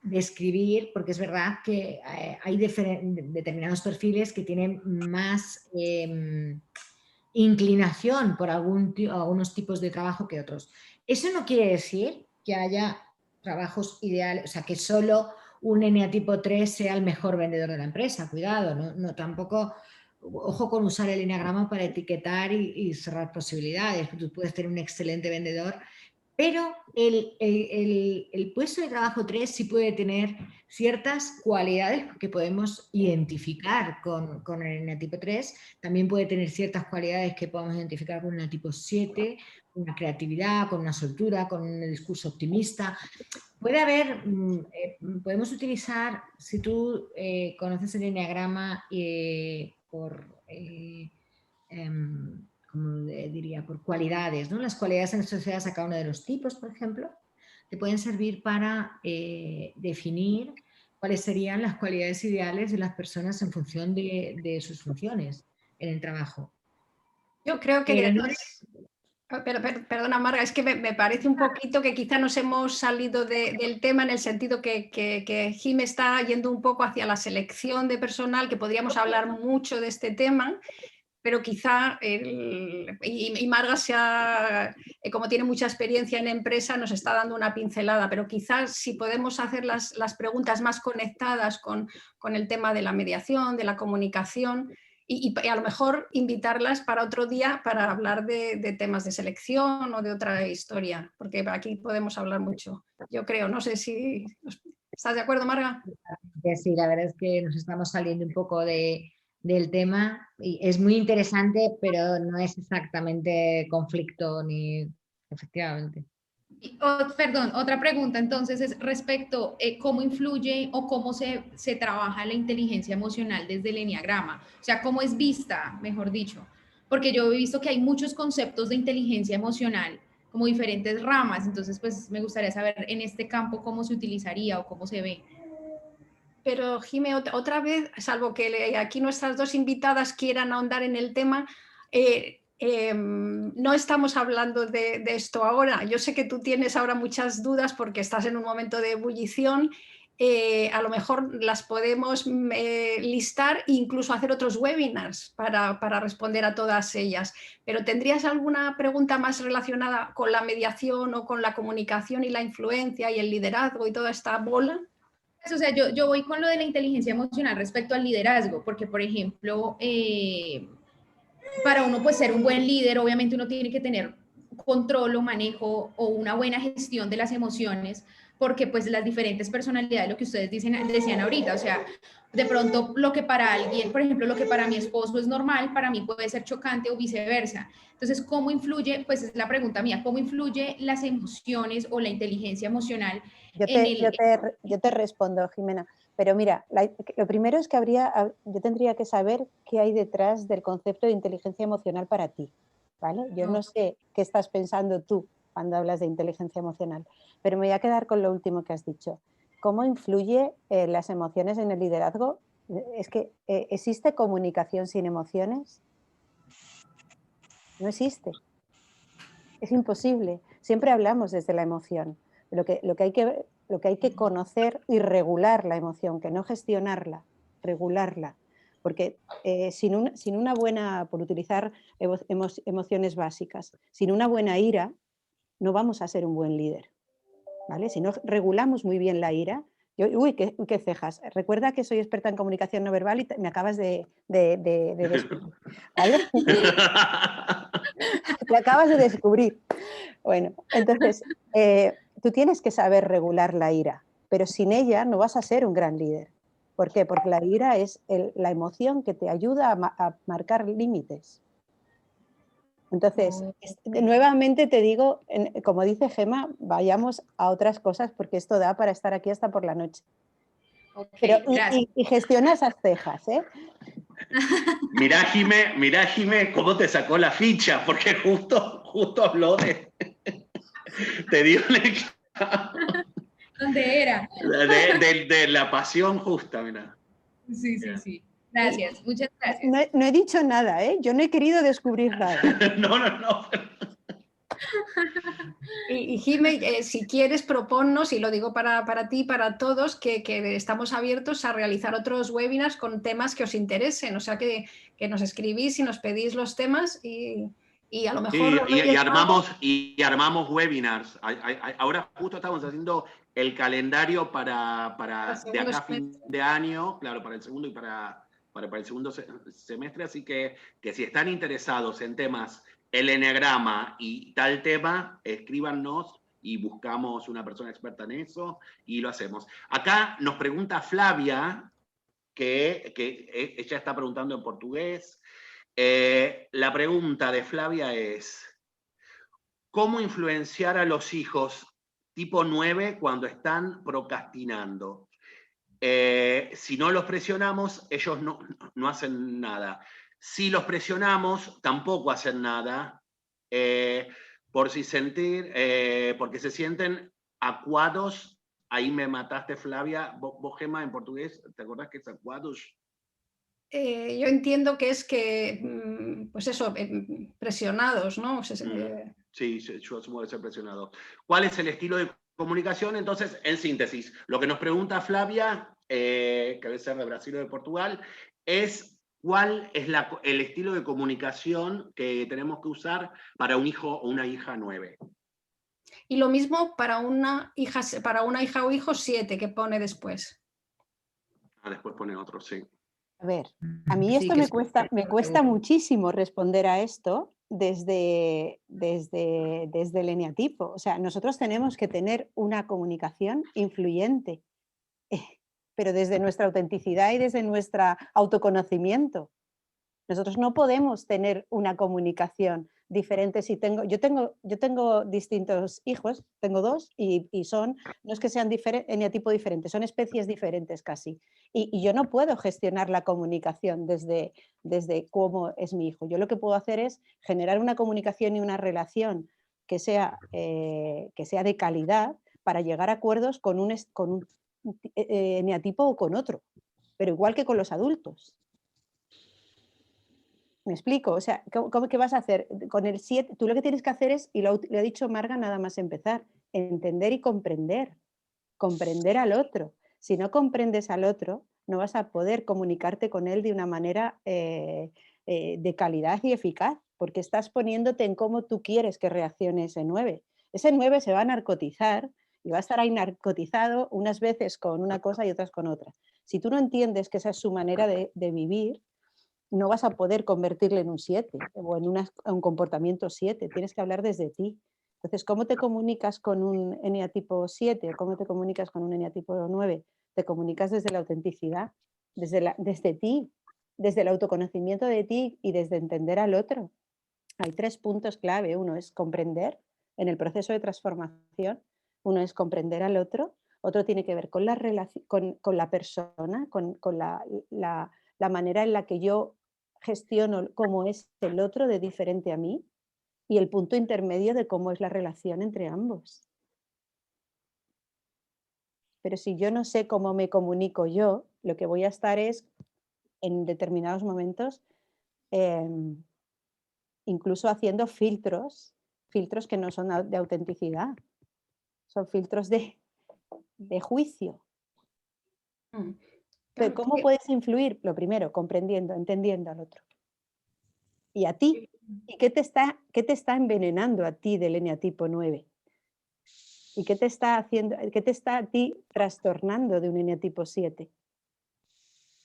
Speaker 3: describir, porque es verdad que hay determinados perfiles que tienen más inclinación por algunos tipos de trabajo que otros. Eso no quiere decir que haya trabajos ideales, o sea, que solo un eneatipo 3 sea el mejor vendedor de la empresa. Cuidado, no tampoco. Ojo con usar el eneagrama para etiquetar y cerrar posibilidades. Tú puedes tener un excelente vendedor, pero el puesto de trabajo 3 sí puede tener ciertas cualidades que podemos identificar con el eneatipo 3. También puede tener ciertas cualidades que podemos identificar con el eneatipo 7, con una creatividad, con una soltura, con un discurso optimista. Puede haber, podemos utilizar, si tú conoces el eneagrama como diría, por cualidades, ¿no? Las cualidades asociadas a cada uno de los tipos, por ejemplo, te pueden servir para definir cuáles serían las cualidades ideales de las personas en función de sus funciones en el trabajo.
Speaker 2: Yo creo que...
Speaker 3: Pero no
Speaker 2: Perdona, Marga, es que me parece un poquito que quizá nos hemos salido del tema en el sentido que Jim está yendo un poco hacia la selección de personal, que podríamos hablar mucho de este tema, pero quizá, y Marga, como tiene mucha experiencia en empresa, nos está dando una pincelada, pero quizás si podemos hacer las preguntas más conectadas con el tema de la mediación, de la comunicación, y a lo mejor invitarlas para otro día para hablar de temas de selección o de otra historia, porque aquí podemos hablar mucho, yo creo. No sé si... ¿Estás de acuerdo, Marga?
Speaker 3: Sí, la verdad es que nos estamos saliendo un poco del tema y es muy interesante, pero no es exactamente conflicto ni efectivamente.
Speaker 5: Perdón, otra pregunta entonces es respecto cómo influye o cómo se trabaja la inteligencia emocional desde el eneagrama, o sea, cómo es vista, mejor dicho, porque yo he visto que hay muchos conceptos de inteligencia emocional, como diferentes ramas, entonces pues me gustaría saber en este campo cómo se utilizaría o cómo se ve.
Speaker 2: Pero Jime, otra vez, salvo que aquí nuestras dos invitadas quieran ahondar en el tema, no estamos hablando de esto ahora. Yo sé que tú tienes ahora muchas dudas porque estás en un momento de ebullición. A lo mejor las podemos listar e incluso hacer otros webinars para responder a todas ellas. Pero ¿tendrías alguna pregunta más relacionada con la mediación o con la comunicación y la influencia y el liderazgo y toda esta bola?
Speaker 5: O sea, yo voy con lo de la inteligencia emocional respecto al liderazgo, porque por ejemplo, para uno pues ser un buen líder, obviamente uno tiene que tener control o manejo o una buena gestión de las emociones, porque pues las diferentes personalidades, lo que ustedes decían ahorita, o sea, de pronto lo que para alguien, por ejemplo, lo que para mi esposo es normal, para mí puede ser chocante o viceversa. Entonces, ¿cómo influye? Pues es la pregunta mía, ¿cómo influye las emociones o la inteligencia emocional en el...
Speaker 4: Yo te respondo, Jimena. Pero mira, lo primero es que yo tendría que saber qué hay detrás del concepto de inteligencia emocional para ti, ¿vale? Yo no sé qué estás pensando tú cuando hablas de inteligencia emocional, pero me voy a quedar con lo último que has dicho. ¿Cómo influye las emociones en el liderazgo? Es que ¿existe comunicación sin emociones? No existe. Es imposible. Siempre hablamos desde la emoción. Lo que hay que conocer y regular la emoción, que no gestionarla, regularla. Porque sin una buena, por utilizar emociones básicas, sin una buena ira, no vamos a ser un buen líder. ¿Vale? Si no regulamos muy bien la ira, uy, qué cejas. Recuerda que soy experta en comunicación no verbal y me acabas de descubrir. ¿Vale? Te acabas de descubrir. Bueno, entonces, tú tienes que saber regular la ira, pero sin ella no vas a ser un gran líder. ¿Por qué? Porque la ira es la emoción que te ayuda a marcar límites. Entonces, nuevamente te digo, como dice Gemma, vayamos a otras cosas porque esto da para estar aquí hasta por la noche.
Speaker 5: Okay,
Speaker 4: pero, y gestiona esas cejas, ¿eh?
Speaker 1: Mirá, Jime, cómo te sacó la ficha, porque justo habló de... Te dio
Speaker 5: ¿Dónde era?
Speaker 1: De la pasión justa, mirá.
Speaker 5: Sí. Gracias, muchas gracias.
Speaker 4: No he dicho nada, ¿eh? Yo no he querido descubrir nada.
Speaker 1: No.
Speaker 2: Y Jime, si quieres, proponnos, y lo digo para ti y para todos, que estamos abiertos a realizar otros webinars con temas que os interesen. O sea, que nos escribís y nos pedís los temas y a lo mejor...
Speaker 1: Sí, y armamos webinars. Ahora justo estamos haciendo el calendario para de acá a fin de año, claro, para el segundo y para el segundo semestre. Así que si están interesados en temas, el eneagrama y tal tema, escríbanos y buscamos una persona experta en eso y lo hacemos. Acá nos pregunta Flavia, que ella está preguntando en portugués. La pregunta de Flavia es: ¿cómo influenciar a los hijos tipo 9 cuando están procrastinando? Si no los presionamos, ellos no hacen nada. Si los presionamos, tampoco hacen nada, porque se sienten acuados. Ahí me mataste, Flavia. Vos, Gemma, en portugués, ¿te acordás que es acuados?
Speaker 2: Yo entiendo que es que, pues eso, presionados, ¿no?
Speaker 1: Sí, yo asumo de ser presionado. ¿Cuál es el estilo de comunicación? Entonces, en síntesis, lo que nos pregunta Flavia, que debe ser de Brasil o de Portugal, es cuál es el estilo de comunicación que tenemos que usar para un hijo o una hija 9.
Speaker 2: Y lo mismo para una hija o hijo 7 que pone después.
Speaker 1: Después pone otro, sí.
Speaker 4: A ver, a mí esto me cuesta muchísimo responder a esto desde el eneatipo. O sea, nosotros tenemos que tener una comunicación influyente, pero desde nuestra autenticidad y desde nuestro autoconocimiento. Nosotros no podemos tener una comunicación diferente. Yo tengo distintos hijos, tengo 2 y no es que sean eneatipo diferentes, son especies diferentes casi. Y yo no puedo gestionar la comunicación desde cómo es mi hijo. Yo lo que puedo hacer es generar una comunicación y una relación que sea de calidad para llegar a acuerdos con un eneatipo o con otro, pero igual que con los adultos. ¿Me explico? O sea, ¿qué vas a hacer? Con el 7, tú lo que tienes que hacer es, y lo ha dicho Marga nada más empezar, entender y comprender. Comprender al otro. Si no comprendes al otro, no vas a poder comunicarte con él de una manera de calidad y eficaz, porque estás poniéndote en cómo tú quieres que reaccione ese 9. Ese 9 se va a narcotizar y va a estar ahí narcotizado unas veces con una cosa y otras con otra. Si tú no entiendes que esa es su manera de vivir, no vas a poder convertirle en un 7 o en un comportamiento 7, tienes que hablar desde ti. Entonces, ¿cómo te comunicas con un eneatipo 7 o cómo te comunicas con un eneatipo 9? Te comunicas desde la autenticidad, desde ti, desde el autoconocimiento de ti y desde entender al otro. Hay 3 puntos clave. Uno es comprender en el proceso de transformación, uno es comprender al otro tiene que ver con la persona, con la manera en la que yo gestiono cómo es el otro de diferente a mí y el punto intermedio de cómo es la relación entre ambos. Pero si yo no sé cómo me comunico yo, lo que voy a estar es, en determinados momentos, incluso haciendo filtros que no son de autenticidad, son filtros de juicio. Pero ¿cómo puedes influir? Lo primero, comprendiendo, entendiendo al otro. ¿Y a ti? ¿Y qué te está envenenando a ti del eneatipo 9? ¿Y qué te está a ti trastornando de un eneatipo 7?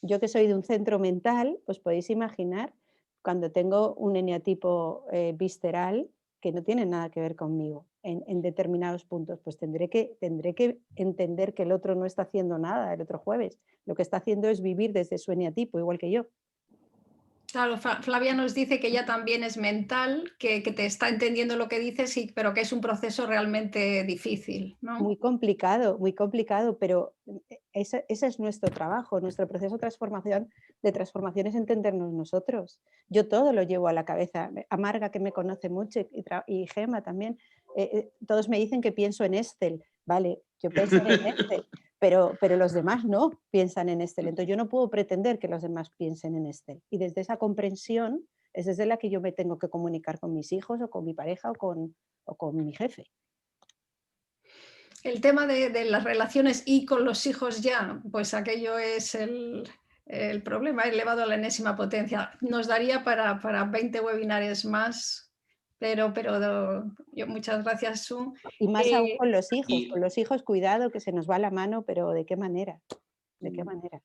Speaker 4: Yo que soy de un centro mental, os podéis imaginar cuando tengo un eneatipo visceral que no tiene nada que ver conmigo en determinados puntos, pues tendré que entender que el otro no está haciendo nada el otro jueves. Lo que está haciendo es vivir desde su eneatipo, igual que yo.
Speaker 2: Claro, Flavia nos dice que ella también es mental, que te está entendiendo lo que dices, pero que es un proceso realmente difícil, ¿no?
Speaker 4: Muy complicado, pero ese es nuestro trabajo, nuestro proceso de transformación es entendernos nosotros. Yo todo lo llevo a la cabeza. A Marga, que me conoce mucho, y Gemma también, todos me dicen que pienso en Estel. Vale, yo pienso en Estel, pero los demás no piensan en Estel. Entonces yo no puedo pretender que los demás piensen en Estel. Y desde esa comprensión es desde la que yo me tengo que comunicar con mis hijos o con mi pareja o con mi jefe.
Speaker 2: El tema de las relaciones y con los hijos ya, pues aquello es el problema elevado a la enésima potencia. Nos daría para 20 webinarios más, pero yo, muchas gracias, Su.
Speaker 4: Y más aún con los hijos, cuidado, que se nos va la mano, pero ¿de qué manera? ¿De qué manera?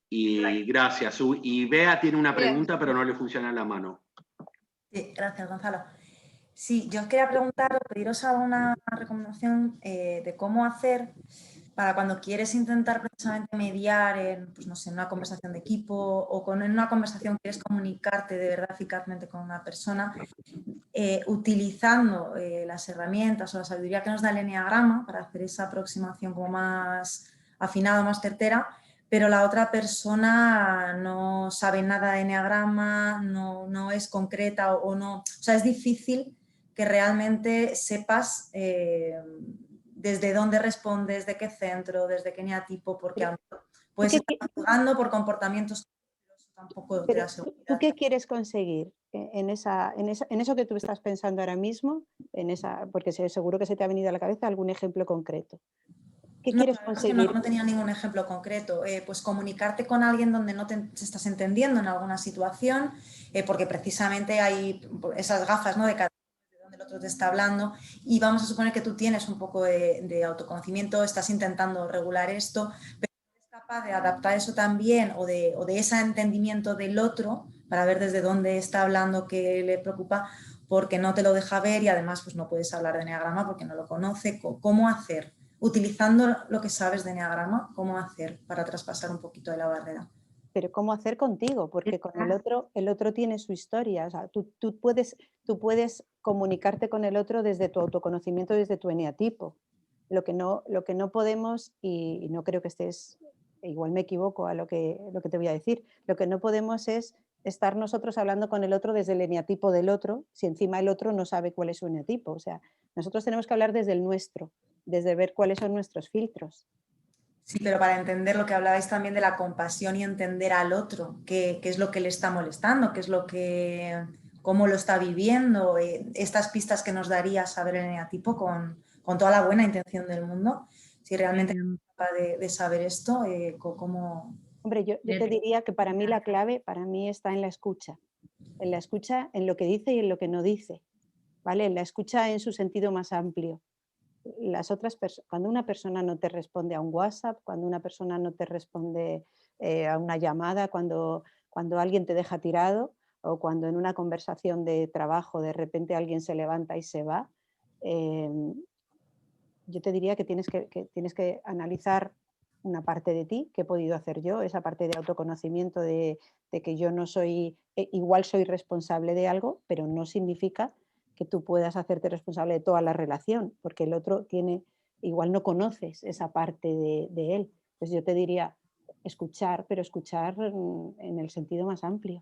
Speaker 1: Y gracias, Su. Y Bea tiene una pregunta, pero no le funciona la mano.
Speaker 6: Sí, gracias, Gonzalo. Sí, yo os quería preguntar, pediros alguna recomendación de cómo hacer para cuando quieres intentar precisamente mediar en, pues no sé, en una conversación de equipo o en una conversación quieres comunicarte de verdad eficazmente con una persona, utilizando las herramientas o la sabiduría que nos da el eneagrama para hacer esa aproximación como más afinada, más certera, pero la otra persona no sabe nada de eneagrama, no es concreta o no, o sea, es difícil que realmente sepas desde dónde respondes, de qué centro, desde qué eneatipo, porque puedes estar jugando por comportamientos tampoco te
Speaker 4: Pero,
Speaker 6: da
Speaker 4: ¿tú
Speaker 6: seguridad.
Speaker 4: qué quieres conseguir en eso que tú estás pensando ahora mismo? Porque seguro que se te ha venido a la cabeza algún ejemplo concreto. ¿Qué
Speaker 6: No,
Speaker 4: quieres
Speaker 6: la verdad es que no,
Speaker 4: conseguir?
Speaker 6: no tenía ningún ejemplo concreto. Pues comunicarte con alguien donde no te estás entendiendo en alguna situación, porque precisamente hay esas gafas, ¿no?, de cada de donde el otro te está hablando, y vamos a suponer que tú tienes un poco de autoconocimiento, estás intentando regular esto, pero eres capaz de adaptar eso también o de ese entendimiento del otro para ver desde dónde está hablando, qué le preocupa, porque no te lo deja ver y además pues no puedes hablar de eneagrama porque no lo conoce. ¿Cómo hacer? Utilizando lo que sabes de eneagrama, ¿cómo hacer para traspasar un poquito de la barrera?
Speaker 4: Pero ¿cómo hacer contigo? Porque con el otro tiene su historia. O sea, tú puedes comunicarte con el otro desde tu autoconocimiento, desde tu eneatipo. Lo que no podemos, y no creo que estés, igual me equivoco a lo que te voy a decir, lo que no podemos es estar nosotros hablando con el otro desde el eneatipo del otro, si encima el otro no sabe cuál es su eneatipo. O sea, nosotros tenemos que hablar desde el nuestro, desde ver cuáles son nuestros filtros.
Speaker 6: Sí, pero para entender lo que hablabais también de la compasión y entender al otro, qué es lo que le está molestando, cómo lo está viviendo, estas pistas que nos daría saber el eneatipo con toda la buena intención del mundo, si realmente es capaz de saber esto, cómo...
Speaker 4: Hombre, yo te diría que para mí la clave está en la escucha, en lo que dice y en lo que no dice, ¿vale? En la escucha en su sentido más amplio. Cuando una persona no te responde a un WhatsApp, cuando una persona no te responde a una llamada, cuando alguien te deja tirado o cuando en una conversación de trabajo de repente alguien se levanta y se va, yo te diría que tienes que analizar una parte de ti, que he podido hacer yo, esa parte de autoconocimiento de que yo no soy, igual soy responsable de algo, pero no significa que tú puedas hacerte responsable de toda la relación, porque el otro igual no conoces esa parte de él. Entonces yo te diría escuchar, pero escuchar en el sentido más amplio.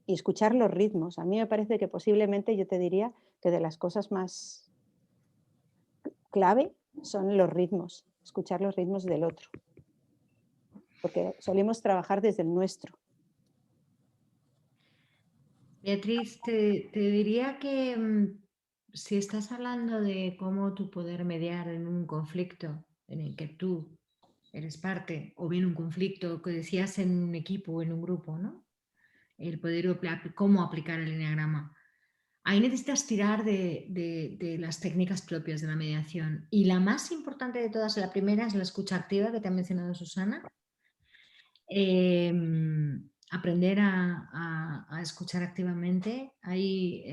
Speaker 4: Y escuchar los ritmos. A mí me parece que posiblemente yo te diría que de las cosas más clave son los ritmos, escuchar los ritmos del otro, porque solemos trabajar desde el nuestro.
Speaker 3: Beatriz, te diría que si estás hablando de cómo tú poder mediar en un conflicto en el que tú eres parte, o bien un conflicto que decías en un equipo o en un grupo, ¿no? El poder, cómo aplicar el eneagrama. Ahí necesitas tirar de las técnicas propias de la mediación. Y la más importante de todas, la primera, es la escucha activa que te ha mencionado Susana. Aprender a escuchar activamente. Hay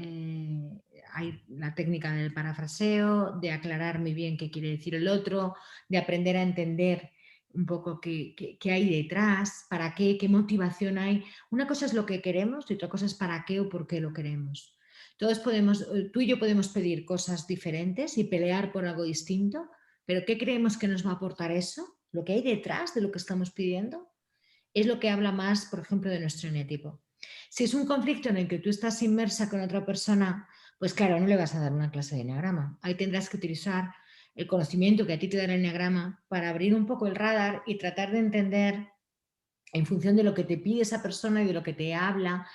Speaker 3: la técnica del parafraseo, de aclarar muy bien qué quiere decir el otro, de aprender a entender un poco qué hay detrás, para qué motivación hay. Una cosa es lo que queremos y otra cosa es para qué o por qué lo queremos. Tú y yo podemos pedir cosas diferentes y pelear por algo distinto, pero ¿qué creemos que nos va a aportar eso? Lo que hay detrás de lo que estamos pidiendo es lo que habla más, por ejemplo, de nuestro eneatipo. Si es un conflicto en el que tú estás inmersa con otra persona, pues claro, no le vas a dar una clase de eneagrama. Ahí tendrás que utilizar el conocimiento que a ti te da el eneagrama para abrir un poco el radar y tratar de entender en función de lo que te pide esa persona y de lo que te habla.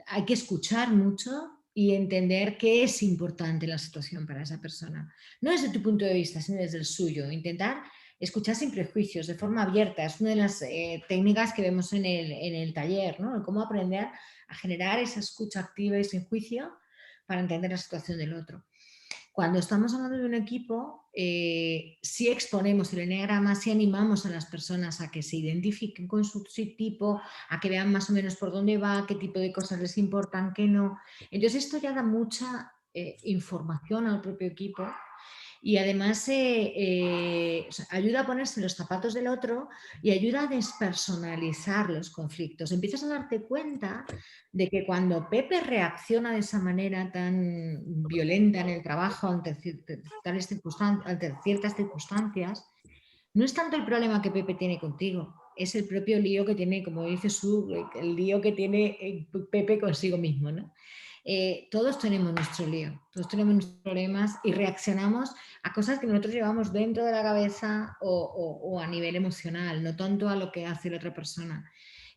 Speaker 3: Hay que escuchar mucho y entender qué es importante en la situación para esa persona. No desde tu punto de vista, sino desde el suyo. Intentar escuchar sin prejuicios, de forma abierta. Es una de las técnicas que vemos en el taller, ¿no? Cómo aprender a generar esa escucha activa y sin juicio para entender la situación del otro. Cuando estamos hablando de un equipo, sí exponemos el eneagrama, sí animamos a las personas a que se identifiquen con su tipo, a que vean más o menos por dónde va, qué tipo de cosas les importan, qué no. Entonces esto ya da mucha información al propio equipo y además ayuda a ponerse en los zapatos del otro y ayuda a despersonalizar los conflictos. Empiezas a darte cuenta de que cuando Pepe reacciona de esa manera tan violenta en el trabajo ante ciertas circunstancias, no es tanto el problema que Pepe tiene contigo, es el propio lío que tiene, como dice el lío que tiene Pepe consigo mismo, ¿no? Todos tenemos nuestro lío, todos tenemos nuestros problemas y reaccionamos a cosas que nosotros llevamos dentro de la cabeza o a nivel emocional, no tanto a lo que hace la otra persona.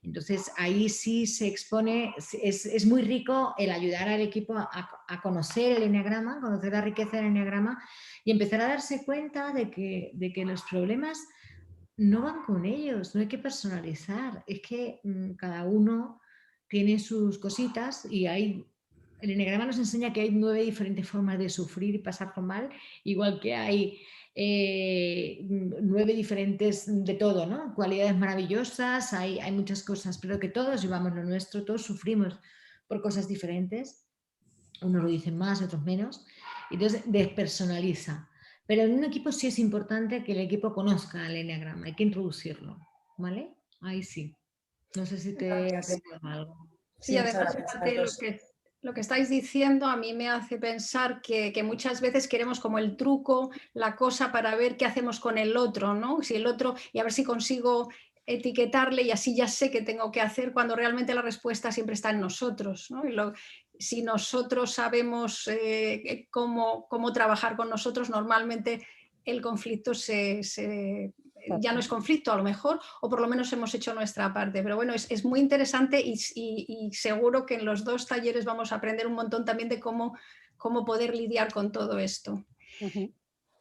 Speaker 3: Entonces ahí sí se expone, es muy rico el ayudar al equipo a conocer el eneagrama, conocer la riqueza del eneagrama y empezar a darse cuenta de que los problemas no van con ellos, no hay que personalizar, es que cada uno tiene sus cositas y el eneagrama nos enseña que hay 9 diferentes formas de sufrir y pasarlo mal, igual que hay 9 diferentes de todo, ¿no? Cualidades maravillosas, hay muchas cosas, pero que todos llevamos lo nuestro, todos sufrimos por cosas diferentes, unos lo dicen más, otros menos, y entonces despersonaliza. Pero en un equipo sí es importante que el equipo conozca el eneagrama, hay que introducirlo, ¿vale? Ahí sí. No sé si te
Speaker 6: Gracias.
Speaker 3: aporta algo.
Speaker 2: Sí,
Speaker 6: Sí,
Speaker 2: además,
Speaker 6: muchas gracias a
Speaker 2: fíjate,
Speaker 6: los dos.
Speaker 2: lo que estáis diciendo a mí me hace pensar que muchas veces queremos como el truco, la cosa para ver qué hacemos con el otro, ¿no? Si el otro, y a ver si consigo etiquetarle y así ya sé qué tengo que hacer, cuando realmente la respuesta siempre está en nosotros, ¿no? Si nosotros sabemos cómo trabajar con nosotros, normalmente el conflicto ya no es conflicto a lo mejor, o por lo menos hemos hecho nuestra parte. Pero bueno, es muy interesante y seguro que en los 2 talleres vamos a aprender un montón también de cómo poder lidiar con todo esto.
Speaker 4: Ujú.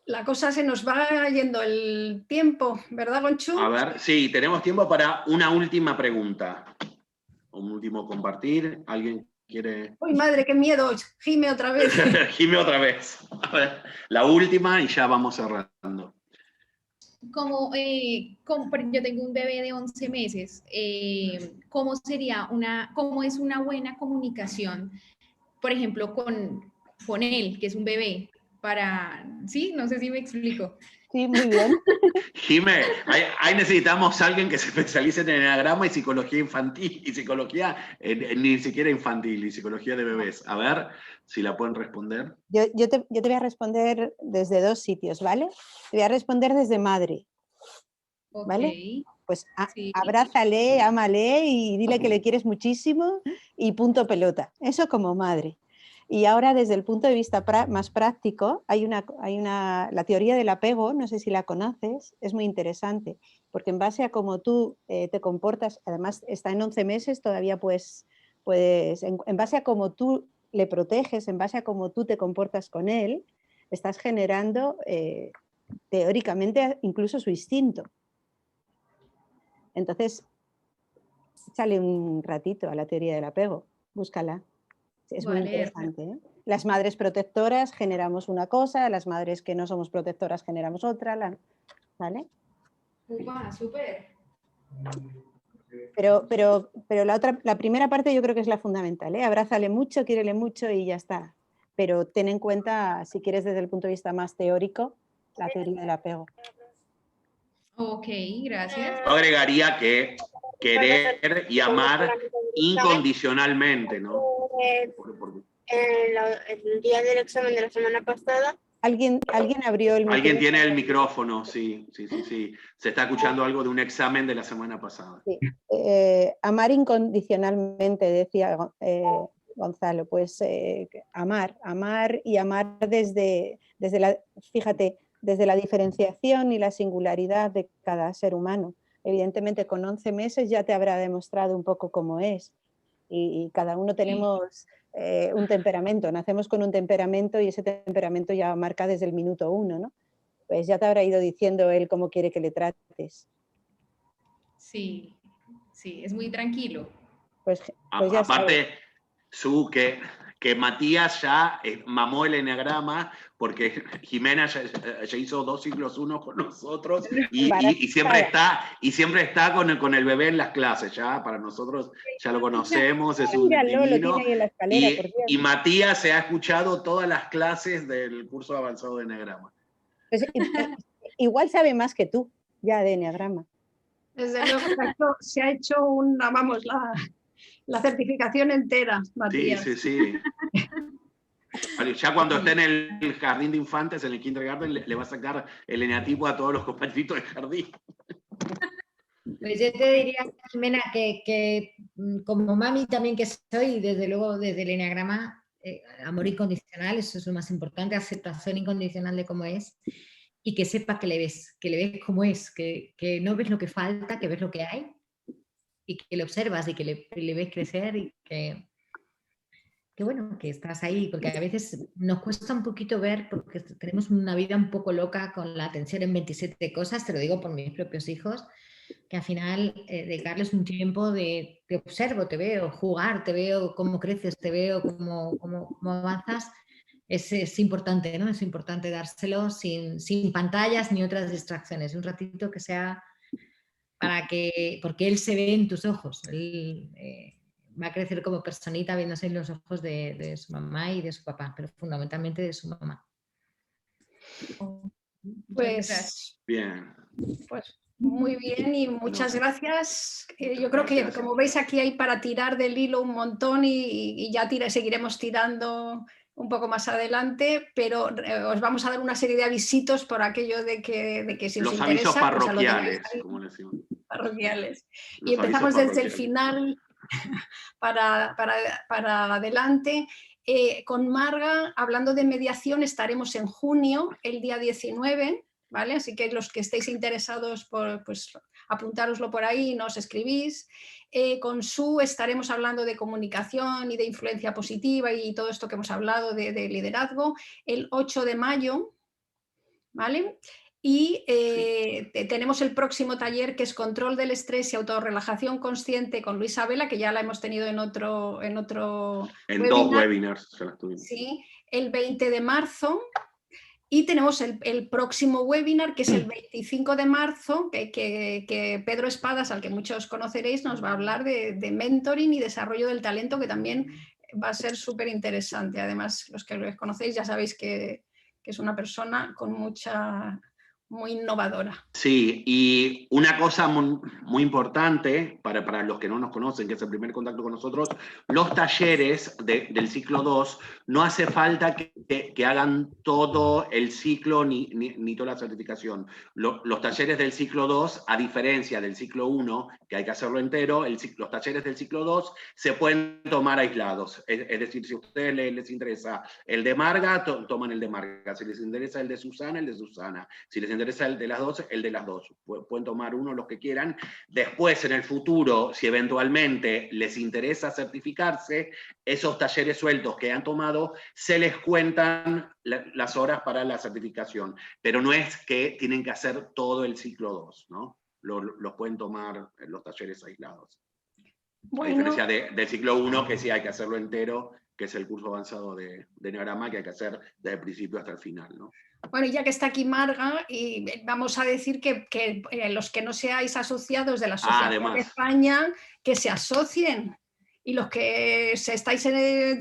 Speaker 2: La cosa se nos va yendo el tiempo, ¿verdad, Gonchu?
Speaker 1: A ver, sí, tenemos tiempo para una última pregunta. Un último compartir. ¿Alguien quiere?
Speaker 2: ¡Uy, madre, qué miedo! Gime otra vez.
Speaker 1: Jime otra vez. A ver, la última y ya vamos cerrando.
Speaker 5: Como yo tengo un bebé de 11 meses, ¿cómo es una buena comunicación, por ejemplo, con él, que es un bebé? ¿Sí? No sé si me explico.
Speaker 4: Sí, muy bien.
Speaker 1: Jime, ahí necesitamos a alguien que se especialice en eneagrama y psicología infantil, y psicología ni siquiera infantil, y psicología de bebés. A ver si la pueden responder.
Speaker 4: Yo te voy a responder desde 2 sitios, ¿vale? Te voy a responder desde madre, ¿vale?
Speaker 5: Ok,
Speaker 4: Pues
Speaker 5: sí.
Speaker 4: abrázale, ámale y dile que le quieres muchísimo y punto pelota. Eso como madre. Y ahora desde el punto de vista más práctico, la teoría del apego, no sé si la conoces, es muy interesante, porque en base a cómo tú te comportas, además está en 11 meses, todavía puedes en base a cómo tú le proteges, en base a cómo tú te comportas con él, estás generando teóricamente incluso su instinto. Entonces, échale un ratito a la teoría del apego, búscala. Es muy
Speaker 5: Vale.
Speaker 4: interesante, ¿eh? Las madres protectoras generamos una cosa, las madres que no somos protectoras generamos otra, ¿vale?
Speaker 5: Upa, súper.
Speaker 4: Pero la primera parte yo creo que es la fundamental, ¿eh? Abrázale mucho, quiérele mucho y ya está. Pero ten en cuenta, si quieres desde el punto de vista más teórico, la teoría del apego.
Speaker 5: Ok, gracias.
Speaker 1: Yo agregaría que querer y amar incondicionalmente, ¿no?
Speaker 7: El día del examen de la semana pasada.
Speaker 4: ¿Alguien abrió el micrófono?
Speaker 1: Alguien tiene el micrófono, sí. Se está escuchando algo de un examen de la semana pasada.
Speaker 4: Sí. Amar incondicionalmente, decía Gonzalo, pues amar y amar desde la diferenciación y la singularidad de cada ser humano. Evidentemente con 11 meses ya te habrá demostrado un poco cómo es y cada uno tenemos un temperamento, nacemos con un temperamento y ese temperamento ya marca desde el minuto 1, ¿no? Pues ya te habrá ido diciendo él cómo quiere que le trates.
Speaker 5: Sí, es muy tranquilo.
Speaker 4: Pues ya
Speaker 1: aparte,
Speaker 4: sabes.
Speaker 1: que Matías ya mamó el eneagrama porque Jimena ya hizo 2 siglos 1 con nosotros y siempre está con el bebé en las clases, ya para nosotros ya lo conocemos, es un
Speaker 4: Míralo, lo
Speaker 1: divino.
Speaker 4: tiene ahí en la escalera, por Dios.
Speaker 1: Y Matías se ha escuchado todas las clases del curso avanzado de eneagrama.
Speaker 4: Pues, igual sabe más que tú ya de eneagrama.
Speaker 2: Desde luego se ha hecho la certificación entera, Matías.
Speaker 1: Sí. Ya cuando esté en el jardín de infantes, en el kindergarten, le va a sacar el eneatipo a todos los compañeritos del jardín.
Speaker 3: Pues yo te diría, Jimena, que como mami también que soy, desde luego desde el eneagrama, amor incondicional, eso es lo más importante, aceptación incondicional de cómo es, y que sepas que le ves como es, que no ves lo que falta, que ves lo que hay, y que le observas y que le ves crecer y que bueno, que estás ahí, porque a veces nos cuesta un poquito ver, porque tenemos una vida un poco loca con la atención en 27 cosas, te lo digo por mis propios hijos, que al final dedicarles un tiempo te observo, te veo jugar, te veo cómo creces, te veo cómo avanzas, es importante, ¿no? Es importante dárselo sin pantallas ni otras distracciones, un ratito que sea porque él se ve en tus ojos, él va a crecer como personita viéndose en los ojos de su mamá y de su papá, pero fundamentalmente de su mamá.
Speaker 2: Pues,
Speaker 1: bien.
Speaker 2: pues muy bien y muchas gracias. Yo creo que, como veis, aquí hay para tirar del hilo un montón y ya seguiremos tirando un poco más adelante, pero os vamos a dar una serie de avisitos por aquello de que si os
Speaker 1: Los
Speaker 2: interesa,
Speaker 1: avisos
Speaker 2: pues
Speaker 1: parroquiales, como le decimos.
Speaker 2: parroquiales.
Speaker 1: Los
Speaker 2: Y empezamos
Speaker 1: avisos
Speaker 2: desde el
Speaker 1: parroquiales.
Speaker 2: final para adelante. Con Marga, hablando de mediación, estaremos en junio, el día 19, ¿vale? Así que los que estéis interesados, pues apuntároslo por ahí, nos escribís. Con Su estaremos hablando de comunicación y de influencia positiva y todo esto que hemos hablado de liderazgo, el 8 de mayo, ¿vale? Y tenemos el próximo taller, que es control del estrés y autorrelajación consciente, con Luisa Vela, que ya la hemos tenido en otro
Speaker 1: En
Speaker 2: webinar.
Speaker 1: 2 webinars se las tuvimos.
Speaker 2: Sí, el 20 de marzo. Y tenemos el próximo webinar, que es el 25 de marzo, que Pedro Espadas, al que muchos conoceréis, nos va a hablar de mentoring y desarrollo del talento, que también va a ser súper interesante. Además, los que lo conocéis ya sabéis que es una persona muy innovadora.
Speaker 1: Sí, y una cosa muy importante para los que no nos conocen, que es el primer contacto con nosotros, los talleres del ciclo 2, no hace falta que hagan todo el ciclo ni toda la certificación. Los talleres del ciclo 2, a diferencia del ciclo 1, que hay que hacerlo entero, los talleres del ciclo 2 se pueden tomar aislados. Es decir, si a ustedes les interesa el de Marga, toman el de Marga. Si les interesa el de Susana, el de Susana. Si les interesa el de las dos, el de las dos. Pueden tomar uno, los que quieran. Después, en el futuro, si eventualmente les interesa certificarse, esos talleres sueltos que han tomado, se les cuentan las horas para la certificación. Pero no es que tienen que hacer todo el ciclo 2, ¿no? Los pueden tomar los talleres aislados. Bueno. A diferencia del ciclo 1, que sí hay que hacerlo entero, que es el curso avanzado de Enneagrama, que hay que hacer desde el principio hasta el final, ¿no?
Speaker 2: Bueno, ya que está aquí Marga, y vamos a decir que los que no seáis asociados de la Asociación de España, que se asocien. Y los que estáis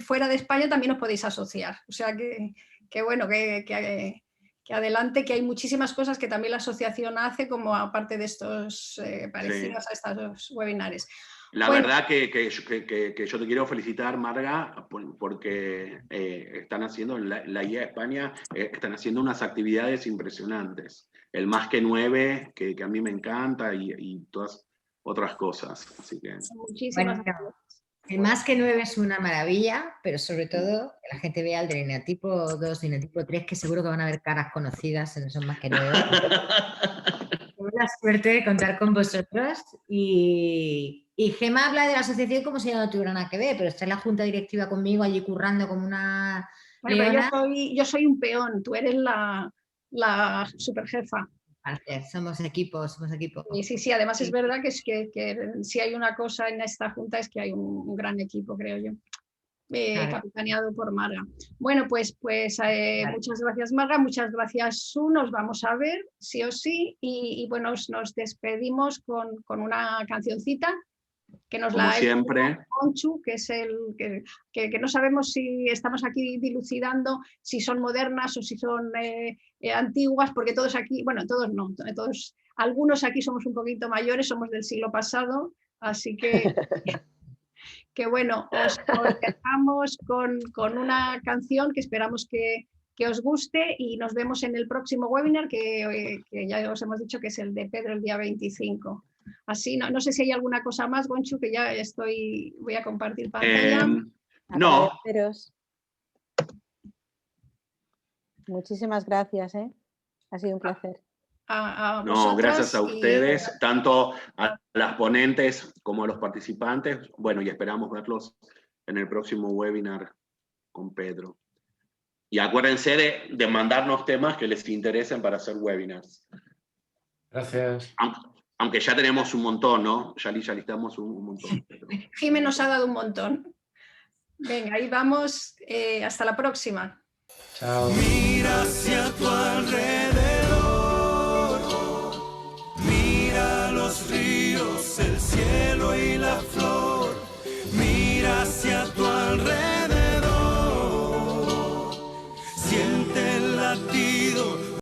Speaker 2: fuera de España también os podéis asociar. O sea que bueno, que adelante, que hay muchísimas cosas que también la asociación hace, como aparte de estos parecidos a estos webinares.
Speaker 1: La verdad que yo te quiero felicitar, Marga, porque están haciendo, en la IA España, están haciendo unas actividades impresionantes. El Más que 9, que a mí me encanta, y todas otras cosas. Así que...
Speaker 2: Muchísimas gracias.
Speaker 3: El Más que 9 es una maravilla, pero sobre todo que la gente vea el del eneatipo 2 y eneatipo 3, que seguro que van a haber caras conocidas en esos Más que 9. Tengo la suerte de contar con vosotros y Gemma habla de la asociación como si no tuviera nada que ver, pero está en la junta directiva conmigo allí currando como una leona.
Speaker 2: Yo soy un peón, tú eres la superjefa.
Speaker 3: Somos equipo.
Speaker 2: Sí, además es verdad que si hay una cosa en esta junta es que hay un gran equipo, creo yo. Capitaneado por Marga. Bueno, pues muchas gracias, Marga, muchas gracias, Su. Nos vamos a ver, sí o sí, y bueno, nos despedimos con una cancioncita que nos
Speaker 1: como
Speaker 2: la
Speaker 1: siempre.
Speaker 2: Conchu, que es el que no sabemos si estamos aquí dilucidando si son modernas o si son antiguas, porque todos aquí, bueno, todos no, algunos aquí somos un poquito mayores, somos del siglo pasado, así que bueno, os dejamos con una canción que esperamos que os guste y nos vemos en el próximo webinar que ya os hemos dicho que es el de Pedro el día 25. Así, no sé si hay alguna cosa más, Gonchu, que ya voy a compartir pantalla.
Speaker 1: No.
Speaker 4: Muchísimas gracias, ha sido un placer.
Speaker 2: a
Speaker 1: No,
Speaker 2: vosotras.
Speaker 1: gracias a
Speaker 2: y-
Speaker 1: ustedes, tanto a las ponentes como a los participantes. Bueno, y esperamos verlos en el próximo webinar con Pedro. Y acuérdense de mandarnos temas que les interesen para hacer webinars.
Speaker 8: Gracias.
Speaker 1: Aunque ya tenemos un montón, ¿no? Ya listamos un montón.
Speaker 2: Jimé nos ha dado un montón. Venga, ahí vamos. Hasta la próxima.
Speaker 8: Chao.
Speaker 9: Mira hacia tu alrededor.